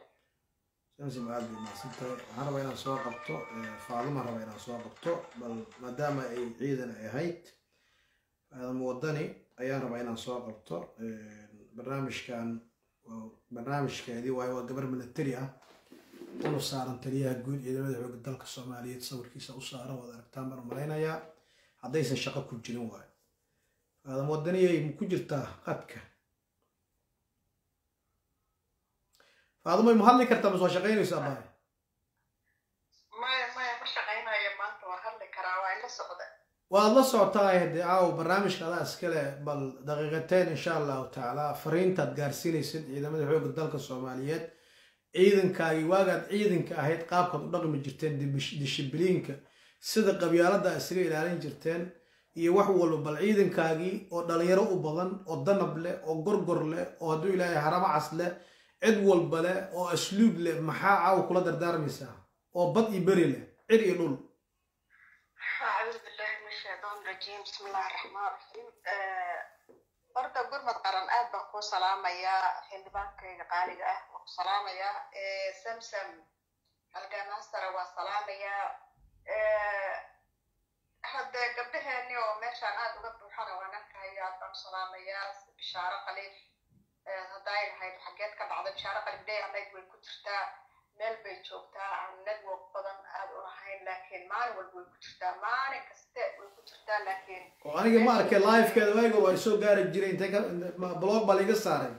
Speaker 1: سمسم عبد ما سنتي انا وين سو قبطو فاطمه ربينا سو قبطو بل ما دام اي عيدنا اي هيت هذا مودني ايا ربينا سو قبطو barnaamijkeedii waayo waa gabar military ah oo saaran taliyaha guud ee ciidamada dalka Soomaaliyeed sawirkiisa u saaran wada aragtaan baan malaynayaa haddaysan shaqo ku jirin waayo هذا wadani ay ku jirtaa qadka faaduma ma hadli kartaa ma soo shaqaynayso abbaay
Speaker 5: maya ma shaqaynayo maanta waa hadli karaa waa ila socda
Speaker 1: waad la socotaa hade caaw barnaamijka adaa iskale bal daqiiqateen insha allahu tacaala fariintaad gaarsiinaysid ciidamada xoogga dalka soomaaliyeed ciidankaagii waagaad ciidanka ahayd qaabkaad u dhaqmi jirteen dishibiliinka sida qabyaalada isaga ilaalin jirteen iyo wax walba bal ciidankaagii oo dhalinyaro u badan oo danab leh oo gorgor leh oo hadduu ilaahay haramo cas leh cid walba leh oo asluub leh maxaa caaw kula dardaarmaysaa oo bad iyo beri leh cir iyo dhul
Speaker 5: أعوذ بالله من الشيطان الرجيم بسم الله الرحمن الرحيم برضه قرمة قرن آد بقو سلامة يا حلبانك قالي وقو سلامة يا سمسم الجناصر وسلامة يا هذا قبلها إني ومشان آد وقبل حنا ونك هي آد سلامة يا بشارة قليل هداي هاي الحاجات كبعض بشارة قليل بداية الله يقول كترتا meel bay joogtaa aan network badan aad u lahayn laakiin maalin walba way ku jirtaa maalin kaste way ku jirtaa laakiin
Speaker 1: oo aniga ma arkay live-keeda waagor waa soo gaari jiray intay blog baa liga saaray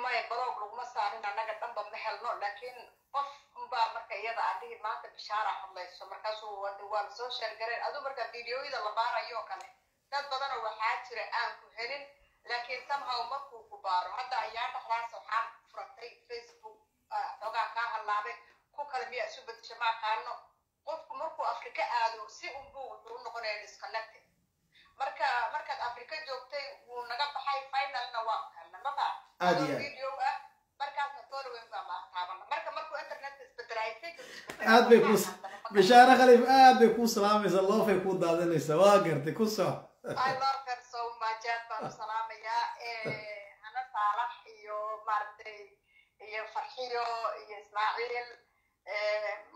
Speaker 5: maya blog laguma saarin annaga dhanba ma helno laakiin qof unbaa marka iyada adhihi maanta bishaara hadlayso markaasuu waa lasoo sheergareen aduu marka videoyada la baarayo kale dad badanoo waxaa jira aan ku helin laakiin somehow markuu ku baaro hadda ayaa dhaxdaas waxaa furantay facebook xogaa kaa hallaabay ku kale miyaa isu bedesha ma aqaano qofku markuu afrika aado si unbuu wuxuu noqonaya disconnected markaad afrika joogtay wuu naga baxay finalna waa helna maba video ah markaasna following baa ma taabana markuu internetka isbedelay
Speaker 1: aad bay ku bishaara khaliif aad bay ku salaamaysaa loofay ku daadanaysaa waa gartay ku soc
Speaker 5: I love her so much aad baan u salaamayaa hana saalax iyo maaragtay iyo farxiyo iyo ismaaciil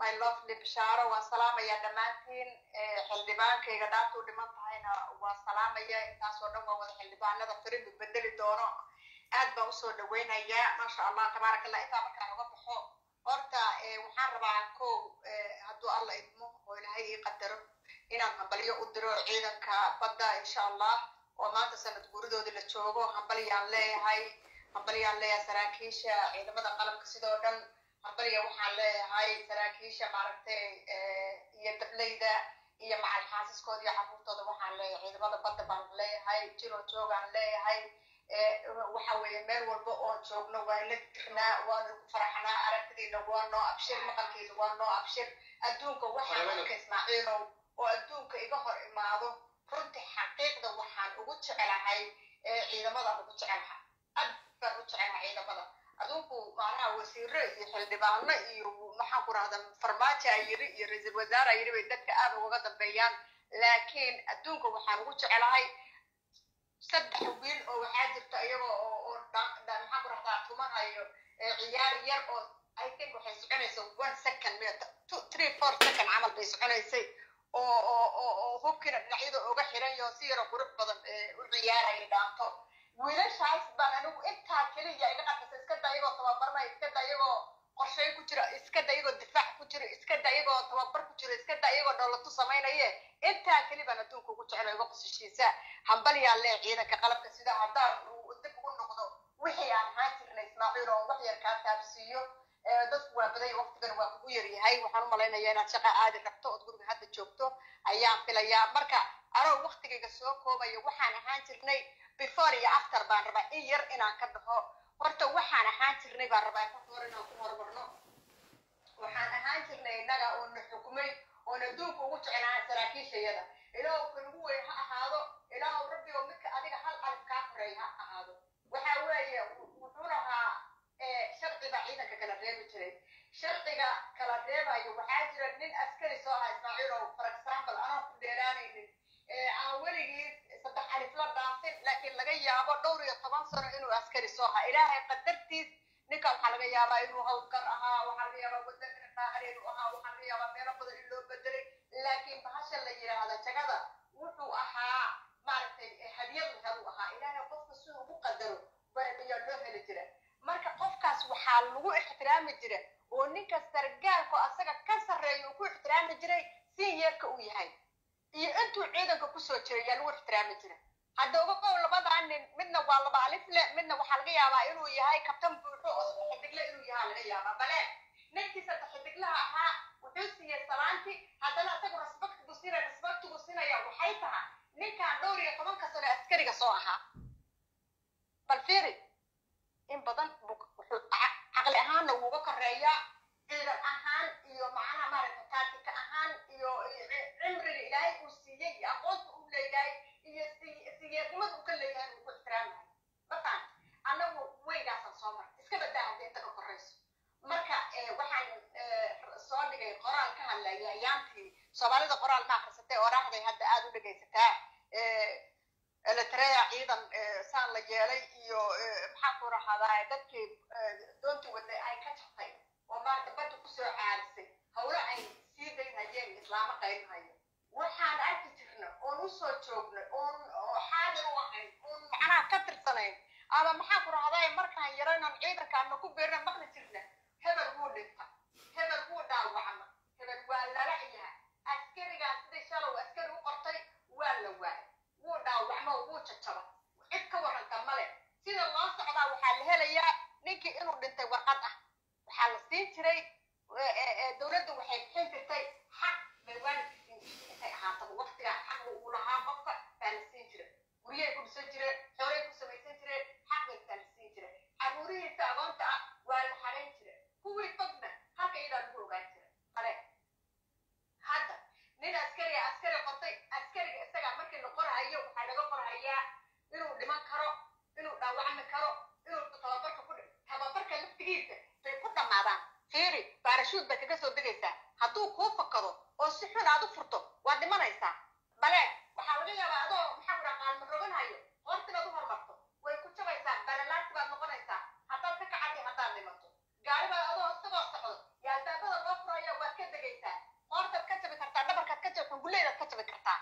Speaker 5: my lovely bishaaro waa salaamaya dhammaantiin xildhibaankayga dhaaftuu dhiman tahayna waa salaamaya intaasoo dhan waa wada xildhibaanada firimid bedeli doono aad baan usoo dhaweynayaa maasha allah tabaaraka allah intaa markaan uga baxo horta waxaan rabaa kow hadduu alla idmo oo ilaahay ii qadaro inaan hambalyo u diro ciidanka badda insha allah oo maanta sanad guuridoodii la joogo hambalyaan leeyahay saraakiisha ciidamada qalabka sidoo dhan hambalya waxaan leeyahay saraakiisha maaragtay iyo dableyda iyo macal xaasiskooda iyo caruurtooda waxaan leeyahay ciidamada badda baan leeyahay jiro joogaan leeyahay waxa weeye meel walba oo joogno waa la dirnaa waanu ku faraxnaa aragtidiina waa noo abshir maqalkiina waa noo abshir adduunka waxaan arka ismaaciilow oo adduunka iga hor imaado runtii xaqiiqda waxaan ugu jecelahay ciidamada ugu jecelahay baan u jecelahay ciidamada adunku macnaha wasiiro iyo xildhibaano iyo maxaan ku rahda farmaajo yiri iyo ra-iisul wasaare yiri bay dadka aad uga dambeeyaan laakiin adduunka waxaan ugu jecelahay saddex wiil oo waxaa jirta iyagoo oo maxaan ku rahdaa tumanayo ciyaar yar oo I think waxay soconaysa 1 second minute 2-3-4 second camal bay soconaysay oo hubkina dhinacyada uga xiran iyo si yaro qurux badan u ciyaaraya dhaanto wiilashaas baan anigu intaa keliya iga qadasa iska da iyagoo tababarnay iska da iyagoo qorshay ku jira iska da iyagoo difaac ku jira iska da iyagoo tababar ku jira iska da iyagoo dowladu samaynaye intaa keli baan adduunka ugu jecel iga qosashiisa hambalyaa lee ciidanka qalabka sida haddaan dib ugu noqdo wixii aan ahaan jirnay ismaaciil oo wax yar kaa taabsiiyo dadku waa baday waqtigan waa kugu yaryahay waxaan u malaynayaa inaad shaqa aadi rabto ood guriga hadda joogto ayaan filayaa marka anoo waqtigayga soo koobaya waxaan ahaan jirnay before iyo after baan rabaa in yar inaan ka dhaho horta waxaan ahaan jirnay baan rabaa hore inaan ku hormarno waxaan ahaan jirnay innaga oo na xukumay oon adduunka ugu jecelahay saraakiishayada ilaahu kan ugu weyn ha ahaado ilaahu rabbi oo midka adiga hal alif kaa horeey ha ahaado waxa weeye wuxuu lahaa sharciga ciidanka kala reebi jiray sharciga kala reebayo waxaa jira nin askari soo aha ismaaciil oo for example anoo ku dheeraanaynin aan weligiis 3 alif la dhaafin laakiin laga yaabo dhowr iyo 10 sano inuu askari soo aha ilaahay qadartiis ninka waxaa laga yaabaa inuu hawlkar ahaa waxaa laga yaabaa wadanka qaahar inuu ahaa waxaa laga yaabaa meelo badan in loo bedelay laakiin bahasha la yidhaahda jagada wuxuu ahaa maaragtay hadiyad hadu ahaa ilaahay qofka siduu ugu qadaro ayaa loo heli jira marka qofkaas waxaa lagu ixtiraami jira oo ninka sargaalku asaga ka sarreeya uu ku ixtiraami jiray si yeerka uu yahay iyo intuu ciidanka kusoo jiray yaa lagu ixtiraami jira
Speaker 6: hadda uga qow labadan nin midna waa laba alif le midna waxaa laga yaabaa inuu yahay kabtan buuxo oo xidigle inuu yahaa laga yaabaa bale ninkii saddex xidiglaha ahaa wuxuu siiyey salaanti haddana isagu rasbaktigu sinaya waxay tahay ninkaan dhowr iyo 10 sano askariga soo ahaa bal fiiri in badan wuxuu caqli ahaanna wuuga koreeyaa ciidan ahaan iyo macnaha maaragta taatika ahaan iyo cimriga ilaahay uu siiyey iyo aqoonta uu leeyahay iyo siyeednimada uu ka leeyahay uu ku ixtiraamayo mafaan annagu weygaasaan soo maray iska badaa haddii inta ka korayso marka waxaan soo dhigay qoraal ka hadlaya ayaantii soomaalida qoraal ma akhrisatay oo raahday hadda aad u dhegaysataa eletrea ciidan saan la yeelay iyo maxaa ku rahadaa dadkii doontii waday ay ka jabtay oo maarta badda kusoo caarisay hawlo ay sii daynayeen islaamo qaybinayo waxaan arki jirna oon usoo joogna oon xaadir u ahayn oon macnaha ka tirsanayn ama maxaa ku rahadaa markaan yaraynan ciidankaana ku beerna maqli jirna hebel wuu dhinta hebel wuu dhaawacma hebel waa lala yahay askarigaan sidii shalow askari u qortay waa la waayay wuu dhaawacmo wuu jajaba cid ka waranta male sida loo socdaa waxaa la helayaa ninkii inuu dhintay warqad ah waxaa la siin jiray dowladdu waxay bixin jirtay xaq bay waalidkiisa intay ahaataba waqtigaa xaq uu lahaa qofka baa la siin jiray guryay ku dhisan jireen xoolay ku samaysan jireen xaq bay baa la siin jiray caruurihiisa agoonta ah waa la xarayn jiray kuwii fogna halka iyadaa lagu ogaan jiray male hadda nin askari qortay askariga isagaa markii la qorahayo waxaa laga qorahayaa inuu dhiman karo inuu dhaawacmi karo inuu tababarka laftigiisa bay ku dhammaadaan fiiri baarashuud bay kaga soo degaysaa hadduu kuu fakado oo si xun aad u furto waad dhimanaysaa bale waxaa laga yaabaa adoo maxaa ku dhaha qaalma roganhayo horta inaad u hormarto way ku jabaysaa balalaasi baad noqonaysaa haddaad ka kacadi haddaad dhimato gaaribaad adoo isagoo socdo yaa albaabada loo furaya waad ka degaysaa hortaad ka jabi kartaa dhabarkaad ka jabi xunguleydaad ka jabi kartaa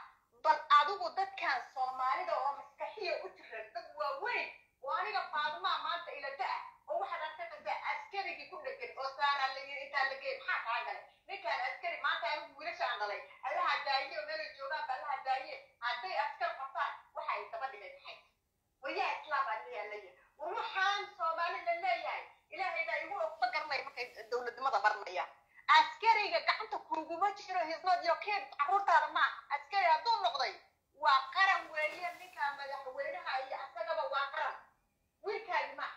Speaker 6: bal adigu dadkan soomaalida oo maskaxiya u jiran dad waaweyn oo aniga faadumaa maanta ilada ah oo waxaad arkaysaa askarigii ku dhegan oo saanaa la yiri intaa la geey maxaa kaa galay ninkaan askari maanta anigu wiilasha aan dhalay allaha daayiye oo meelay joogaan ba allaha daayiye hadday askar qabtaan waxa ay daba dhigay maxay wayaa islaam aan leeyahay waxaan soomaali la leeyahay ilaahay baa igu ogba garnay markay dowladnimada baranayaan askariga gacanta kuguma jiro hisnad iyo keed carruurtaada ma askari hadduu noqday waa qaran weeye ninkaa madaxweynaha iyo asagaba waa qaran wiilkaagi ma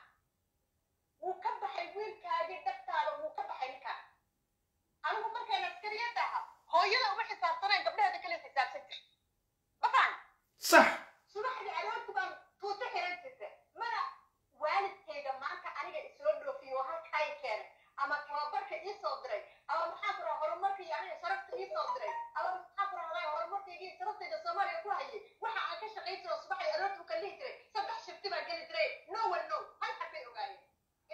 Speaker 6: wuu ka baxay wiilkaagii daftaada wuu ka baxay ninkaa anigu markaan askariyada aha hooyada uma xisaabtanayn gabdhaheeda kale xisaabsan jir mafaan
Speaker 1: صح
Speaker 6: subaxdii aroorti baan tuuto xiran jirta mana waalidkayga maanta aniga isoo dhoofiyo oo halkaa i keenay ama tababarka ii soo diray ama maxaa ku raha horumarka iyo aniga sharafta ii soo diray ama maxaa ku rahdaa horumarkayga iyo sharaftayda soomaaliya ku hayay waxa aan ka shaqayn jiro subaxdii aroorti ka lihi jiray 3 shifti baan geli jiray no one know hal xad bay ogaayeen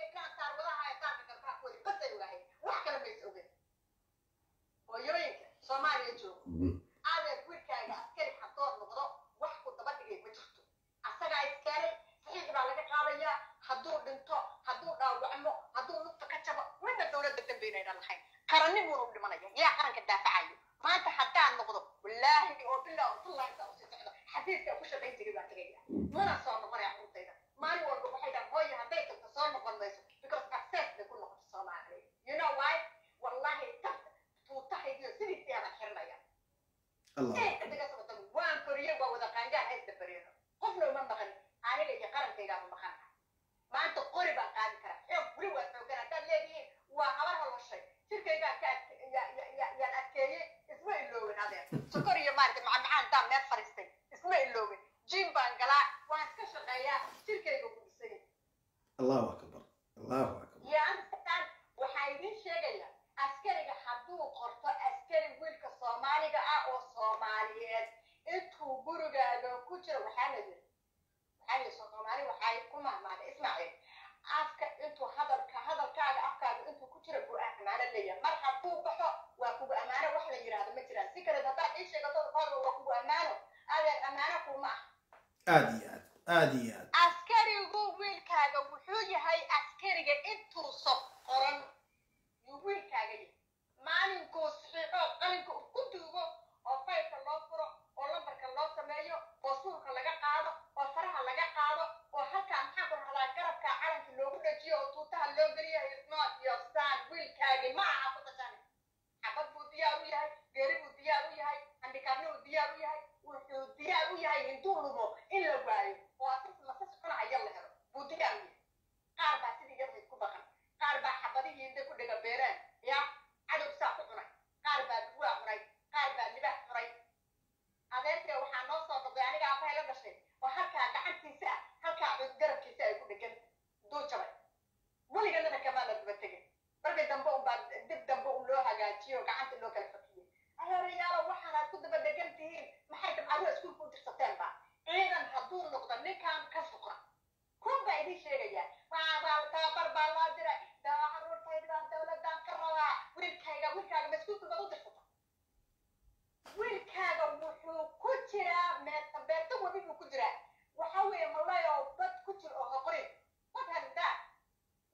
Speaker 6: ilkaan taarwadaha ee taarka garbaha koodi basay ogaayeen wax kale mays ogeen hooyooyinka soomaaliya joogo adeer wiilkaaga askari haddoo noqdo wax ku daba dhigay ma jirto asagaa iskeenay saxiix baa laga qaadayaa hadduu dhinto hadduu dhaawacmo hadduu lugta ka jabo midna dowladda dambe inaynan lahayn qarannimuuna u dhimanaya yaa qaranka daafacayo maanta haddaan noqdo wallaahi oo bilaa utullahi saa usii socdo xadiiska ku shaqayn jiray baan tagaya mana soo noqonaya carruurtayda maalin walba waxay dhahan hooye hadday tagto soo noqon mayso because success bay ku noqoto soomaaliya you know why wallahi tuutahaydiyo sidiisii abaan xirinaya waan koriyey waa wada qaangaar haysta bareeno qofna uma maqan aniga iyo qarankaygaa ma maqan maanta qori baan qaadi karaa xoog weli waa xoogan haddaad leedihiin waa habar holoshay jirkaygaa yaan adkeeyey isma iloowin adeer sokor iyo maaragtay macmacaan daan meel fariistay isma iloowin jim baan galaa waan iska shaqeeyaa jirkayga ku dhisay
Speaker 1: allahu akbar allahu akbar
Speaker 6: yaan waxaa idiin sheegaya askariga hadduu qorto askari wiilka soomaaliga ah oo soomaaliyeed intuu gurigaaga ku jiro waxaa la yiri soomaali waxay ku mahmaada ismaaciil afka intuu hadalkaaga afkaaga intuu ku jiro buu amaano leeyahay mar hadduu baxo waa kugu amaano wax la yiraahdo ma jiraan si kale haddaad ii sheegato qodobka waa kugu amaano adeer amaano kuma ah
Speaker 1: aad iyo aad
Speaker 6: askarigu wiilkaaga wuxuu yahay askariga intuu sob qoran yuu wiilkaaga yahay maalinkuu saxiixo qalinka ku duugo oo faylka loo furo oo lambarka loo sameeyo oo suulka laga qaado dambe unbaa dib dambe un loo hagaajiyo gacanta loo kala fakiyo adeerayaalo waxaanaad ku daba degan tihiin maxay dabcaruha iskuulka u dirsateen ba ciidan hadduu noqdo ninkan ka fuqa kun baa idin sheegaya tababar baa loo diray caruurtaydaan dowladaan ka rabaa wiilkaaga ma iskuulka baad u dirsata wiilkaaga wuxuu ku jiraa beerta wadi buu ku jiraa waxa weeye malay oo bad ku jir oo hoqorin what have that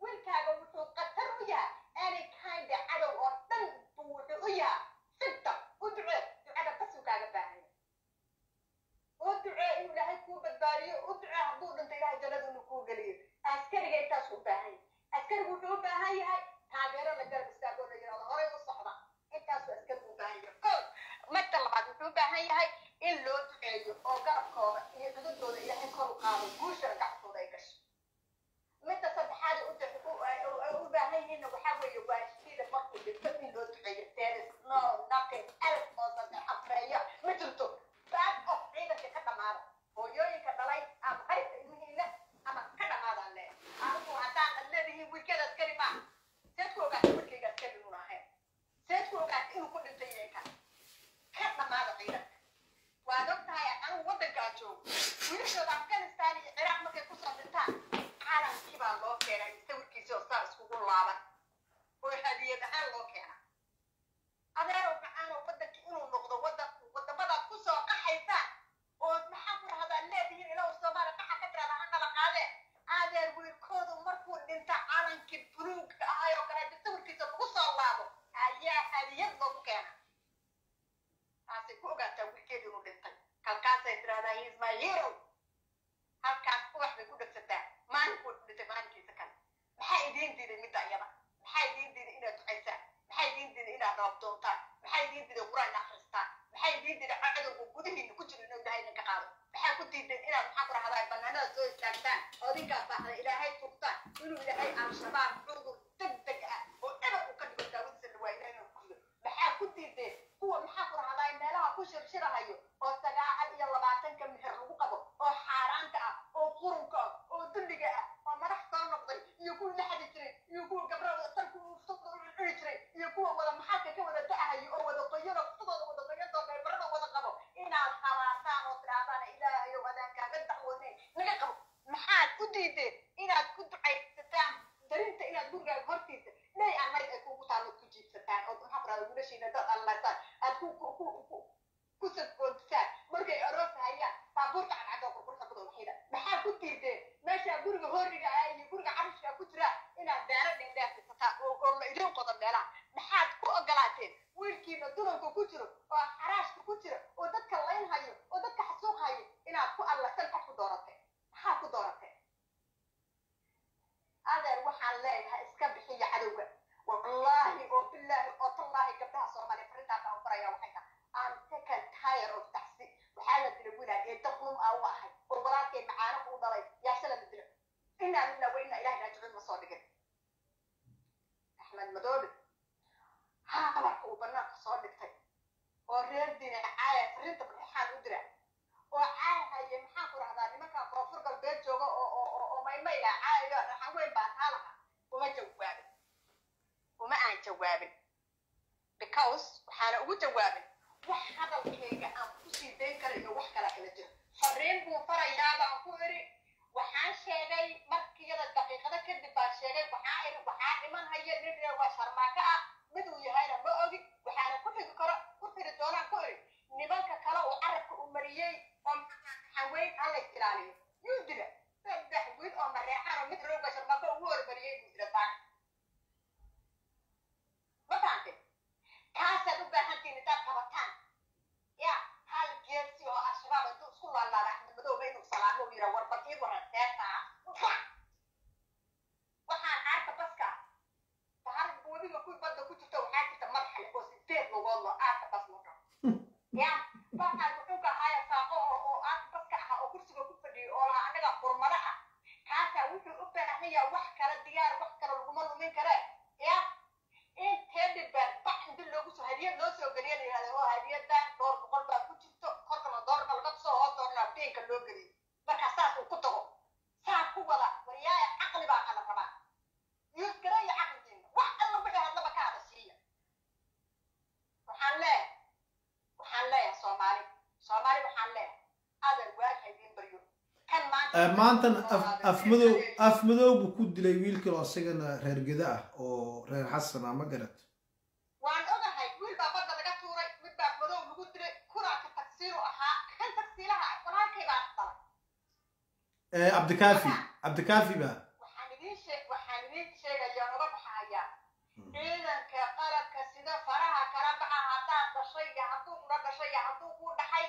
Speaker 6: wiilkaaga wuxuu qatar u yahay any kind of cadow oo dhan buu wuxuu u yahay fidda u ducee ducada bas uu kaaga baahanya u ducee inuu ilaahay kuu badbaadiyo u ducee hadduu dhinto ilaahay jannada inuu kuu geliyo askariga intaas u baahan yahay askarigu wuxuu u baahan yahay taageero la garab istaagoo la yidhahdo horay u socda intaasuu askarigu u baahan yahay ko marka labaad wuxuu u baahan yahay in loo duceeyo oo garabkooda iyo cududooda ilaahay kor u qaado guushana gacantooda ay gasho midda saddexaad u baahan yihiinna waxaa weeye waa shiida markuu dhinto in loo duceeyo there is no nothing else oo saddex afreeyo ma jirto back of ciidanka ka dhamaada hooyooyinka dhalay ama qaybka ilmihiina ama ka dhamaadaan le anigu haddaan leedihiin wiilkeeda askari maa seed ku ogaata wiilkayga askari inuun ahayn seed ku ogaata inuu ku dhintay yahay ka dhamaada ciidanka waad og tahay anigu waddankaa joogo wiilashooda afghanistan iyo ciraaq markay kusoo dhintaan calankii baa loo keenay sawirkiisii oo saa iskugu laaban oo hadiyad ahaan loo keena adeerow macaano waddanka inuu noqdo wadamadaad kusoo qaxaysaan oo maxaa ku dhahdaa leedihiin ilaw soomaali qaxa ka tirada hanaba qaadee adeer wiilkoodu markuu dhinta calankii buluugka ahay oo kale sawirkiisa lagu soo laabo ayaa hadiyad loogu keena taasay ku ogaataa wiilkeedu inuu dhintay halkaasay tirahdaa he is my hero halkaas ubax bay ku dhegsataa maalinkuu dhintay maalinkiisa kale maxaa idiin diiday midda iyada maxaa idiin diiday inaad ducaysaan maxaa idiin diiday inaad roob doontaan maxaa idiin diiday quraan akhristaan maxaa idiin diiday cadowga gudihiina ku jiro inuu ilaahay idinka qaado maxaa ku diideen inaad maxaa ku rahdaa banaanada soo istaagtaan oo idinkaas baaxda ilaahay tugtaan inuu ilaahay al-shabaab cudur degdeg ah oo eber uu ka dhigo daawadiisa dhawaa ilaahay inuu kudo maxaa ku diideen kuwa maxaa ku rahdaa meelaha ku shirshirahayo oo 29 meher lagu qabo oo xaaraanta ah oo qurunka ah oo dulliga ah oo madax soo noqday iyo kuwa la xadi jiray iyo kuwa gabdhaha salku cuni jiray iyo kuwa wada maxalka ka wada da'ahayo oo wada qoyada sidooda wada qoyadoo beebarada wada qabo inaad habaartaan oo tirahdaan ilaahay oo adaankaaga dacwooneen naga qabo maxaad u diideen inaad ku ducaysataan darinta inaad gurigaaga hortiisa ley aan marig ay kuugu taalood ku jiibsataan oo maxaa ku rahdaa wiilashiina dad allaysaan aad ku sadboontisaan markay aroosahayaan baabuurka cadcadoo qurqurxa ku dawxida maxaa ku diideen meeshaa guriga hooriga ah iyo guriga carishka ku jira inaad beero dhindheertisataan oo la idin qodo meelaha maxaad ku ogolaateen wiilkiina dulanka ku jiro oo xaraashka ku jira oo dadka laynhayo oo dadka xasuuqhayo inaad ku allasan cod ku doorateen maxaa ku doorateen adeer waxaan leeyahay iska bixiya cadowga wallaahi oo billaahi oo tallaahi gabdhaha soomaaliya farintaas aan baraya waxay tahay I'm sick and tired of taxi waxaa la dilay wilaal ee daqlum ah u ahay oo walaalkay macaano uu dhalay yaashala la dilay inaa lillahi wa inaa ilaahi raajicuun ma soo dhigin axmed madoobe habarka uu banaanka soo dhigtay oo reer diine caaya farinta baxaan u dira oo caayahaya maxaa ku rahdaa nimankan koonfur galbeed jooga oo maymayla caayayo raxan weyn baa taalaha uma aan jawaabin because waxaana ugu jawaabin wax hadalkayga aan ku sii dayn karayo wax kala kala jiro fariin buu farayaa baan ku iri waxaan sheegay markiyada daqiiqada kadib baan sheegay waxaa dhiman haya nin reer waa sharmaaka ah mid uu yahayna ma ogi waxaana ku xiri doonaan ku iri nimanka kale uu carabka u mariyey oo xaweyn alla ilaaliyo yuu dila saddex wiil oo mareexan oo mid rooga sharmaaka ugu hormariyey buu dila taa mataante kaasaad u baahantiin intaad qabataan ya hal geesi oo al-shabaab intuu isku laalaada axmed madoobe inuu salaamo u yidhaa warbal ii waran seertaa waxaan aarka baska bahar boodiga ku badda ku jirta waxaa jirta madaxale oo 8 lugood loo aarka bas loo dhaco ya waxaan wuxuu ka ahaya saaqo oo aarka baska ah oo kursiga ku fadhiyay oo laha anaga qurmada ah kaasaa wuxuu u baahan yahay wax kala diyaar wax kale laguma lumin kare ya intee baan bax inta loogu soo hadiyad loo soo geliya la yidhahda oo hadiyadan $100 baa ku jirto korkana $1 laga soo hoos doornaa beenka loo geliyo markaa saas uu ku tago saa ku wada waryaaya caqli baa kala rabaa yusgaraya caqligiina wax alla wixii hadlaba
Speaker 1: maantan afmadow buu ku dilay wiilkii oo asagana reer geda ah oo reer xasan ama garad
Speaker 6: waan ogahay wiil baa badda laga tuuray mid baa madow lagu dilay kuraaka tagsiiru ahaa kan tagsiilaha walaalkay baa dhalay
Speaker 1: cabdikaafi baa
Speaker 6: waxaan idiin sheegayaa uga baxayaa ciidanka qalabka sida faraha kala baxa haddaad dhashay iyo hadduu kula dhashay iyo hadduu kuu dhaxay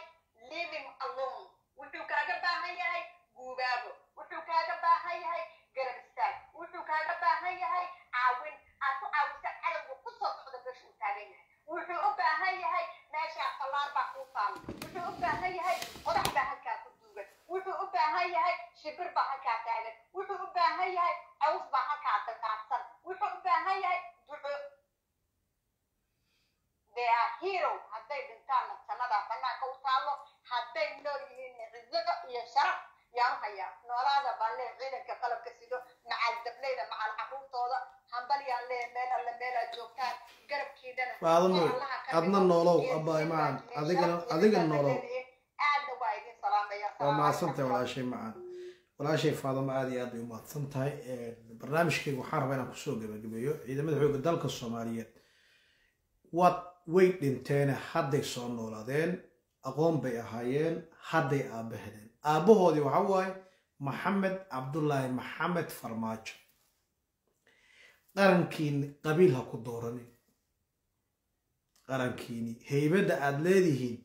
Speaker 6: living alone wuxuu kaaga baahan yahay guubaabo wuxuu kaaga baahan yahay garab istaag wuxuu kaaga baahan yahay caawin aad ku caawisa cadowga ku soo socda meesha uu taagan yahay wuxuu u baahan yahay meeshaa fallaar baa kuu taalo wuxuu u baahan yahay qodax baa halkaa ku duugan wuxuu u baahan yahay shibir baa halkaa taagan wuxuu u baahan yahay caws baa halkaa daqaadsan wuxuu u baahan yahay duco they are hero hadday dhintaanna sannadaa bannaanka u taallo hadday nool yihiinna cizo iyo sharaf yaan hayaa noolaada baan lee ciidanka qalabka sido macal dableyda macal caruurtooda hambal yaan lee meel alle meelaad joogtaan garabkiidana
Speaker 1: adna noolow abbaay macan adigana noolow
Speaker 6: aadna waa idin salaamaya
Speaker 1: waa mahadsantahay walaashay macan walaashay faadama aad iyo aad bay u mahadsan tahay barnaamijkayga waxaan rabaa inaan kusoo gabagabeeyo ciidamada xoogga dalka soomaaliyeed way dhinteene hadday soo noolaadeen aqoon bay ahaayeen hadday aabahadeen aabbahoodii waxa waaye maxamed cabdullaahi maxamed farmaajo qarankiini qabiil ha ku dooranin qarankiini heybadda aad leedihiin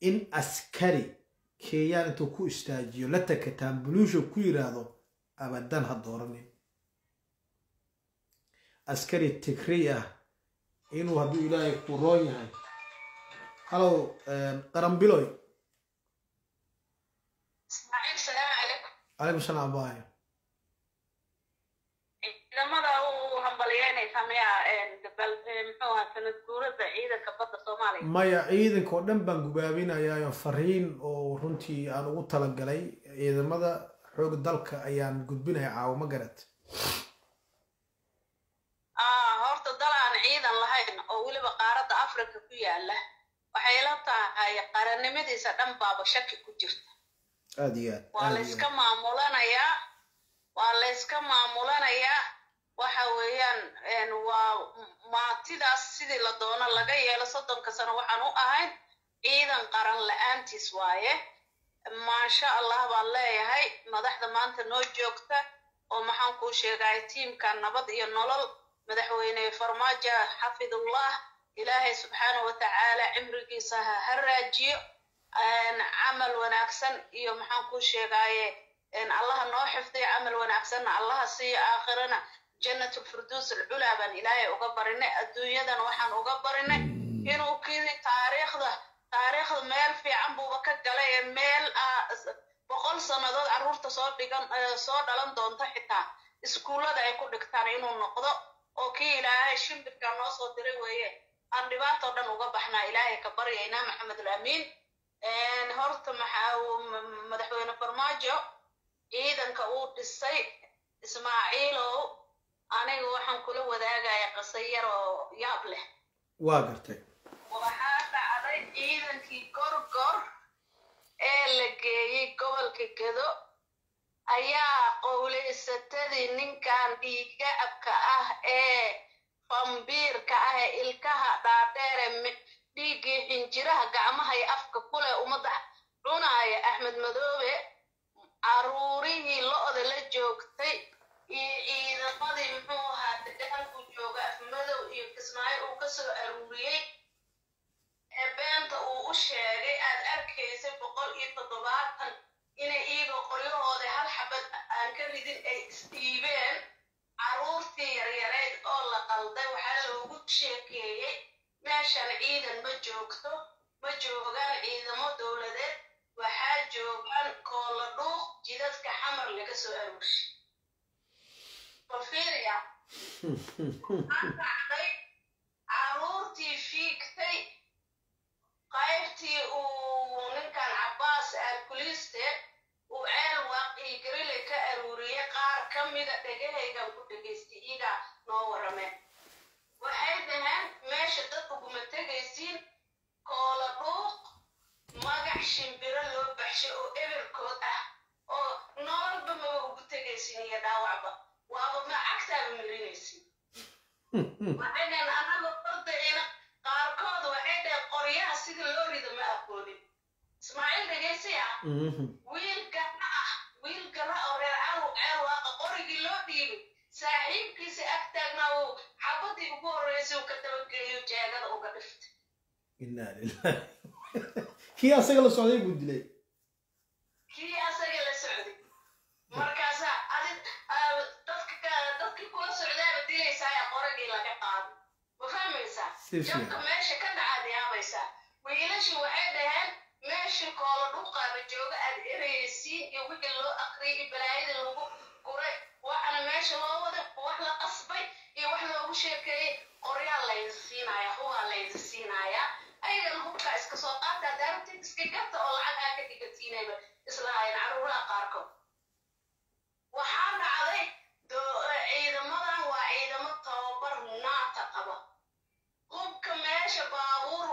Speaker 1: in askari keeyaan intuu ku istaajiyo la takataan buluusha ku yiraahdo abadan ha dooranin askari tigri ah inuu hadduu ilaahay ku roon yahay halow qaranbiloy calaykum salaam baay
Speaker 5: ciidamada uu hambalyeynaysaa miyaa muxuu ahaa sanad guurada ciidanka badda soomaaliya
Speaker 1: maya ciidanka oo dhan baan gubaabinayaa fariin oo runtii aan ugu talagalay ciidamada xoog dalka ayaan gudbinaya caawimo garad
Speaker 5: horta dal aan ciidan lahayn oo weliba qaaradda africa ku yaala waxay la tahay qarannimadiisa dhan baaba shaki ku jirta
Speaker 1: aad iyo aad
Speaker 5: waa la iska maamulanayaa waxa weeyaan waa maatidaas sidii la doono laga yeelo 30 sano waxaan u ahayn ciidan qaran la-aantiis waaye maasha allah baan leeyahay madaxda maanta noo joogta oo maxaan kuu sheegay tiimka nabad iyo nolol madaxweyne farmaajo xafidullah ilaahay subxaanahu wa tacaala cimrigiisa ha raajiyo camal wanaagsan iyo maxaan kuu sheegaye allaha noo xifdiyo camal wanaagsanna allaha siiyo aakhirana جنة الفردوس العلا بان إلهي أقبرنا الدنيا وحن أقبرنا إنه كذي تاريخ ميل في عمبو بكت جلي ميل بقول سنة ضد عرور تصور دلنا دون تحتها سكولة ده يكون دكتور إنه نقضى أوكي إلهي شم بكرنا نصو ترويه الرباط ودن أقبحنا إلهي كبري إنا محمد الأمين نهرت مدحوين فرماجو إذا كأود السيء إسماعيلو aniga waxaan kula wadaagaya qasayar oo yaab leh
Speaker 1: waa gartay
Speaker 5: waxaa dhacday ciidankii gorgor ee la geeyey gobolka Gedo ayaa qowleysatadii ninkan dhiigacabka ah ee fambiirka ah ee ilkaha dhaadheere dhiigii xinjiraha gacmaha iyo afka kule umada cunaya Axmed Madoobe caruurihii lo-da la joogtay ciidamadii muxuu ahaa dadku jooga afmadow iyo kismaayo uu ka soo aruuriyey beenta uu u sheegay aad arkaysay 170 inay iyaga qoryahooda hal xabad aan ka ridin ay isdhiibeen caruurtii yaryareed oo la qalday waxaa loogu sheekeeyey meeshan ciidan ma joogaan ciidamo dowladeed waxaa joogaan koola dhuuq jidadka xamar laga soo aruurshay Porfiria. Antaday caruurtii fiigtay qaybtii uu ninkan Cabbaas al-Kuliste uu ceel waaqii garile ka aruuriyay qaar ka mida dhagahayga ku dhageystay iga noo warameen waxay dhahaan meesha dadku kuma tegaysiin koola dhuuq magac shimbiro loo baxshay oo eberkood ah oo waxay dhaheen anaga ordayna qaarkood waxay dhaheen qoryaha sida loo rido ma aqoonin ismaaciil dhegeysaya wiil gala oo reer ceel waaqa qorigii loo dhiibay saaxiibkiisa ag taagnaa uu xabadii ugu horreysay uu ka dabageeyo jeegada uga dhiftay
Speaker 1: inaa lillahi kii asaga la socday buu dilay
Speaker 5: markaasaa dadkii kula socdaaba dilaysaa qoragii laga qaado ma fahmaysaa jabka meesha ka dhacaad yaabaysaa wiilashii waxay dhaheen meeshii koola dhuqaaba jooga aad ereyaysiin iyo wixii loo aqriyay iyo balaayada lagu guray waxaana meesha loo waday wax la qasbay iyo wax loogu sheekeeyey qoryaa laydin siinayaa hubaa laydin siinayaa ayagana hubkaa iska soo qaataa daarabteed iska gata oo lacag aa ka dhigatiinayba islahaayeen caruuraha qaarkood waxaa dhacday ciidamadan waa ciidamo tababar naata qaba hubka meesha baabuur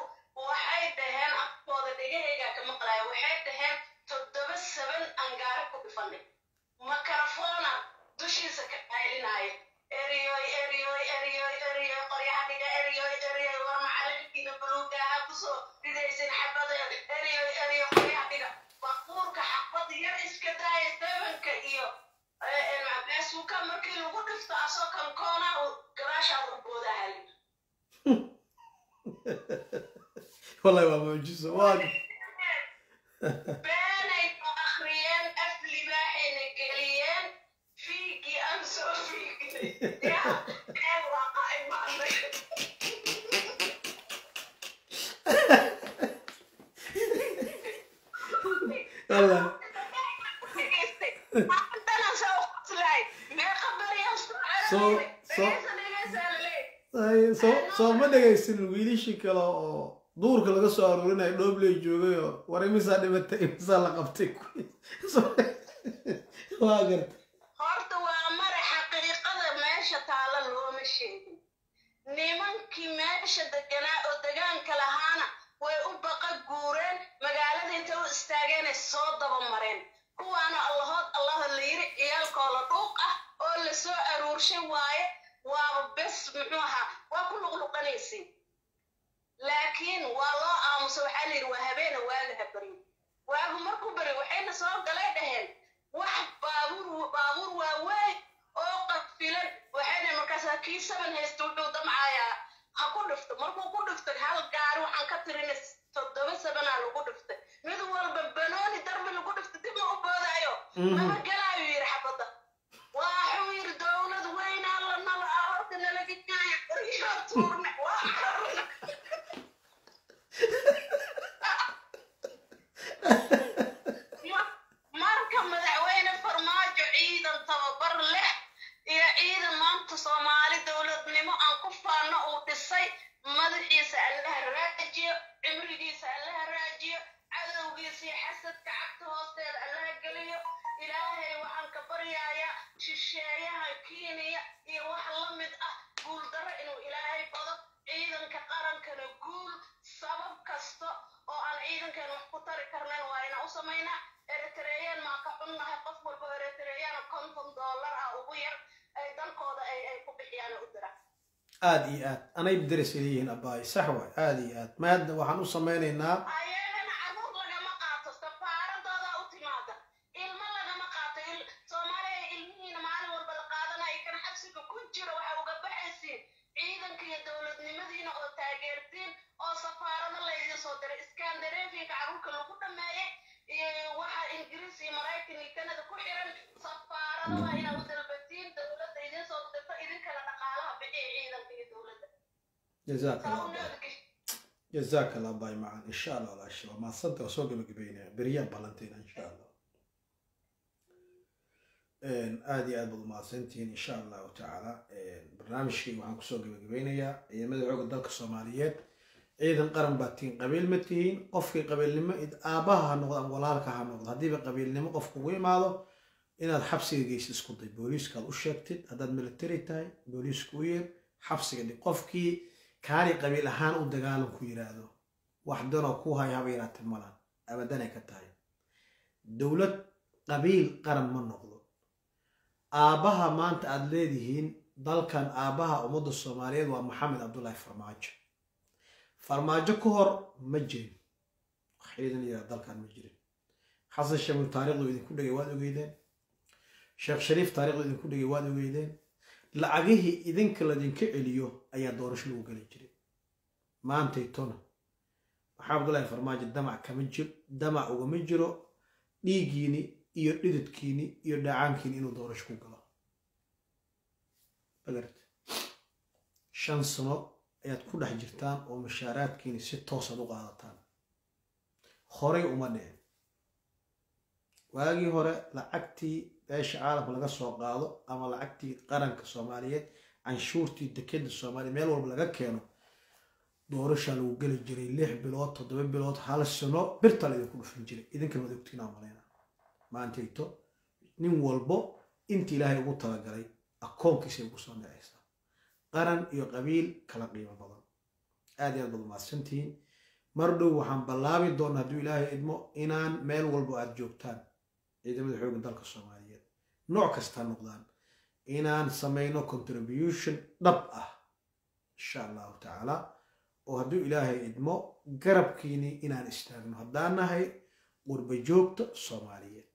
Speaker 5: waxay dhaheen afkooda dhegahaygaa ka maqlaya waxay dhaheen 7 angaare ku dhifanay makarafona dushiisa ka qaylinaayo eriyoy qoryaha dhiga eriyoy war macalinkiina buluugaha kusoo ridaysan xabada eriyoy qoryaha dhiga baabuurka xabad yar iska daaya 7ka iyo beesuuka markii lagu dhifto asoo kan koona gadaashaada u boodahay
Speaker 1: والله ما معجزة واقف
Speaker 5: باني أخريان أفلي باحين قليان فيكي أمسو فيكي يا الواقع معنا
Speaker 1: والله soo ma dhegaysin wiilishii kale oo duurka laga soo aruurinayo dhoobley joogayoo war imisaa dhimatay imisaa la qabtay waa garta
Speaker 5: horta waa mare xaqiiqada meesha taala looma sheegin nimankii meesha deganaa oo degaanka lahaana way u baqa guureen magaalada intay u istaageenay soo daba mareen kuwaana allaha la yiri ciyaalkoo la dhuuq ah oo la soo aruurshay waaye waaba bes muxuu ahaa waa ku luqluqanaysiin laakiin waa loo aamusa waxaa la yidhi waa habeena waaga ha baryo waagu markuu baryo waxayna soo galay dhaheen wax baabuur waaweyn oo qafilan waxayna markaasaa kii 7 haysta wuxuu damcayaa ha ku dhifto markuu ku dhiftay hal gaari waxaan ka tirinay 7 lagu dhiftay mid walba banooni darbi lagu dhiftay dib ma u boodaayo lama galaayo yidhi xabadda waxuu yidhi dowlad weynaa lanala aroorta nalaga jaayo qoryo tuurne waa cararna marka madaxweyne farmaajo ciidan tababar leh iyo ciidan maanta soomaali dowladnimo aan ku faano uu dhisay madaxiisa allaha raajiyo cimrigiisa allaha raajiyo cadowgiisa iyo xasadka cagta hoosteeda allaha geliyo ilaahay waxaan ka baryayaa shisheeyaha kiiniya iyo wax la mid ah guul darro inuu ilaahay bado ciidanka qarankana guul sabab kasta oo aan ciidankan wax ku tari karnayn waa inaan u samaynaa eritreeyaan maa ka xunnahay qof walba eritreeyaan $50 ah ugu yar ay dalkooda ay ku bixiyaan u dira
Speaker 1: aad iyo aad anay daris leeyihiin abaay sax waay aad iyo aad maadna waxaan u samaynaynaa
Speaker 5: ayagana caruur lagama qaato safaaradooda u timaada ilmo lagama qaato soomaaliya ilmihiina maalin walba la qaadanayo kan xabsiga ku jira waxa uga baxaysiin ciidanka iyo dowladnimadiina oo taageertiin oo safaarado laydin soo diray iskandareefinka caruurka lagu dhameeyey waxa ingiriis iyo maraykan iyo kanada ku xiran safaaradaha inaa u dalbatiin dowladda idin soo dirto idinkana dhaqaalaha bixiya ciidanka iyo dowladda
Speaker 1: جزاك الله باي معان إن شاء الله لا شيء ما صدق سوق بقبينا بريان بلنتين إن شاء الله آدي أدبل ما سنتين إن شاء الله تعالى برنامج شيء وعنك سوق بقبينا يا مدعو قدرك الصوماليات إذا قرن باتين قبيل متين قفك قبيل لما إذا آباها نقض ولالك نقض هدي بقبيل لما قفك وين ماذا إن الحبس يجيس اسكتي بوليس قال وشكتت هذا الملتري تاي بوليس كوير حبس قال قفكي كاري قبيل هان ودقالو كويرادو وحدنا كوها يا بيرات الملان أبدا كتاي دولة قبيل قرن من نقض آباها ما أنت أدليدهين dalkan aabbaha ummadda soomaaliyeed waa maxamed cabdullaahi farmaajo. farmaajo ka hor ma jirin wax ciidan yara dalkan ma jirin. xasan sheekh taariikhdu idinku dhigay waad ogeydeen. sheekh shariif taariikhdu idinku dhigay waad ogeydeen. lacagihii idinka ladinka celiyo ayaa doorasho lagu geli jiray. maantay tona maxamed cabdullaahi farmaajo damac ugama jiro dhiiggiini iyo dhididkiini iyo dhacaankiini inuu doorasho ku galo. bagart 5 sano ayaad ku dhex jirtaan oo mushaaraadkiini si toos u qaadataan. horey uma dhicin. waagii hore lacagtii beesha caalamka laga soo qaado ama lacagtii qaranka Soomaaliyeed canshuurtii dekedda Soomaaliya meel walba laga keeno doorasho lagu geli jiray 6 bilood 7 bilood hal sano birta la idinku dhufin jiray. idinka wada ogtiin amaleyna maantayto nin walbo intii Ilaahay ugu talagalay akoonkiisa ugu soo dhacaysa. qaran iyo qabiil kala qiimo badan. aad iyo aad baad mahadsantihiin. mar dhow waxaan ballaabi doonaa hadduu Ilaahay idmo inaan meel walbo aad joogtaan ciidamada xoogga dalka Soomaaliyeed nooc kasta noqdaan inaan sameyno contribution dhab ah insha Allahu tacaala oo hadduu Ilaahay idmo garabkiini inaan istaagno haddaan nahay qurba joogta Soomaaliyeed.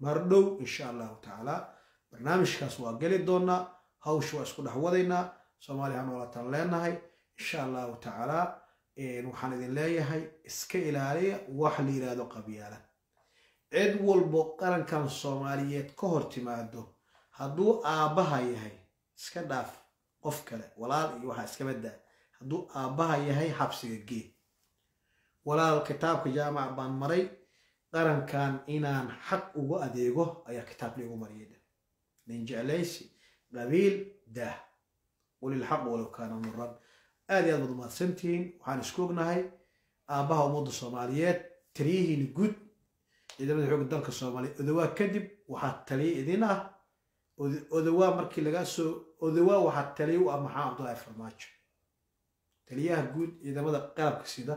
Speaker 1: mar dhow insha Allahu tacaala barnaamijkaas waa geli doonaa. hawsha waa isku dhex wadaynaa. Soomaaliya noolataan leenahay insha Allahu tacaala. waxaan idin leeyahay iska ilaaliya wax la yiraahdo qabyaalad. cid walbo qarankan Soomaaliyeed ka hor timaado hadduu aabbaha yahay iska dhaaf qof kale walaal iyo waxa iska badaa. hadduu aabbaha yahay xabsiga gee. walaal kitaabka jaamac baan maray qarankan inaan xaq ugu adeego ayaa kitaabka igu mariyay. nin jeclaysi qabiil daa qul ilxaq walaw kaana murran. aad iyo aad baad mahadsantihiin. waxaan isku ognahay aabbaha ummadda Soomaaliyeed taliyihiina guud ciidamada xoogga dalka Soomaaliyeed odawaa kadib waxaa taliye idin ah odawaa markii laga soo odawaa waxaa taliye u ah maxamed cabdullaahi farmaajo taliyaha guud ciidamada qalabka sida.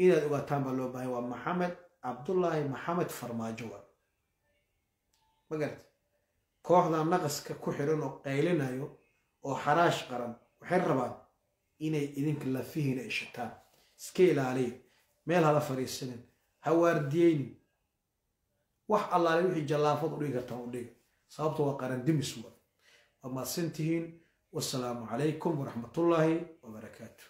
Speaker 1: inaad ogaataan baa loo baahay waa maxamed cabdullaahi maxamed farmaajo waa magarta. kooxda naqaska ku xiran oo qaylinayo oo xaraash qaran waxay rabaan inay idinka lafihiina ishataan. iska ilaaliya. meel hala fariisanin. ha waardiyeynin. wax allaale wixii jallaafad u dhigi kartaan u dhiga. sababta waa qaran dimis waa mahadsantihiin. wassalaamu calaykum waraxmatullaahi wabarakaatu.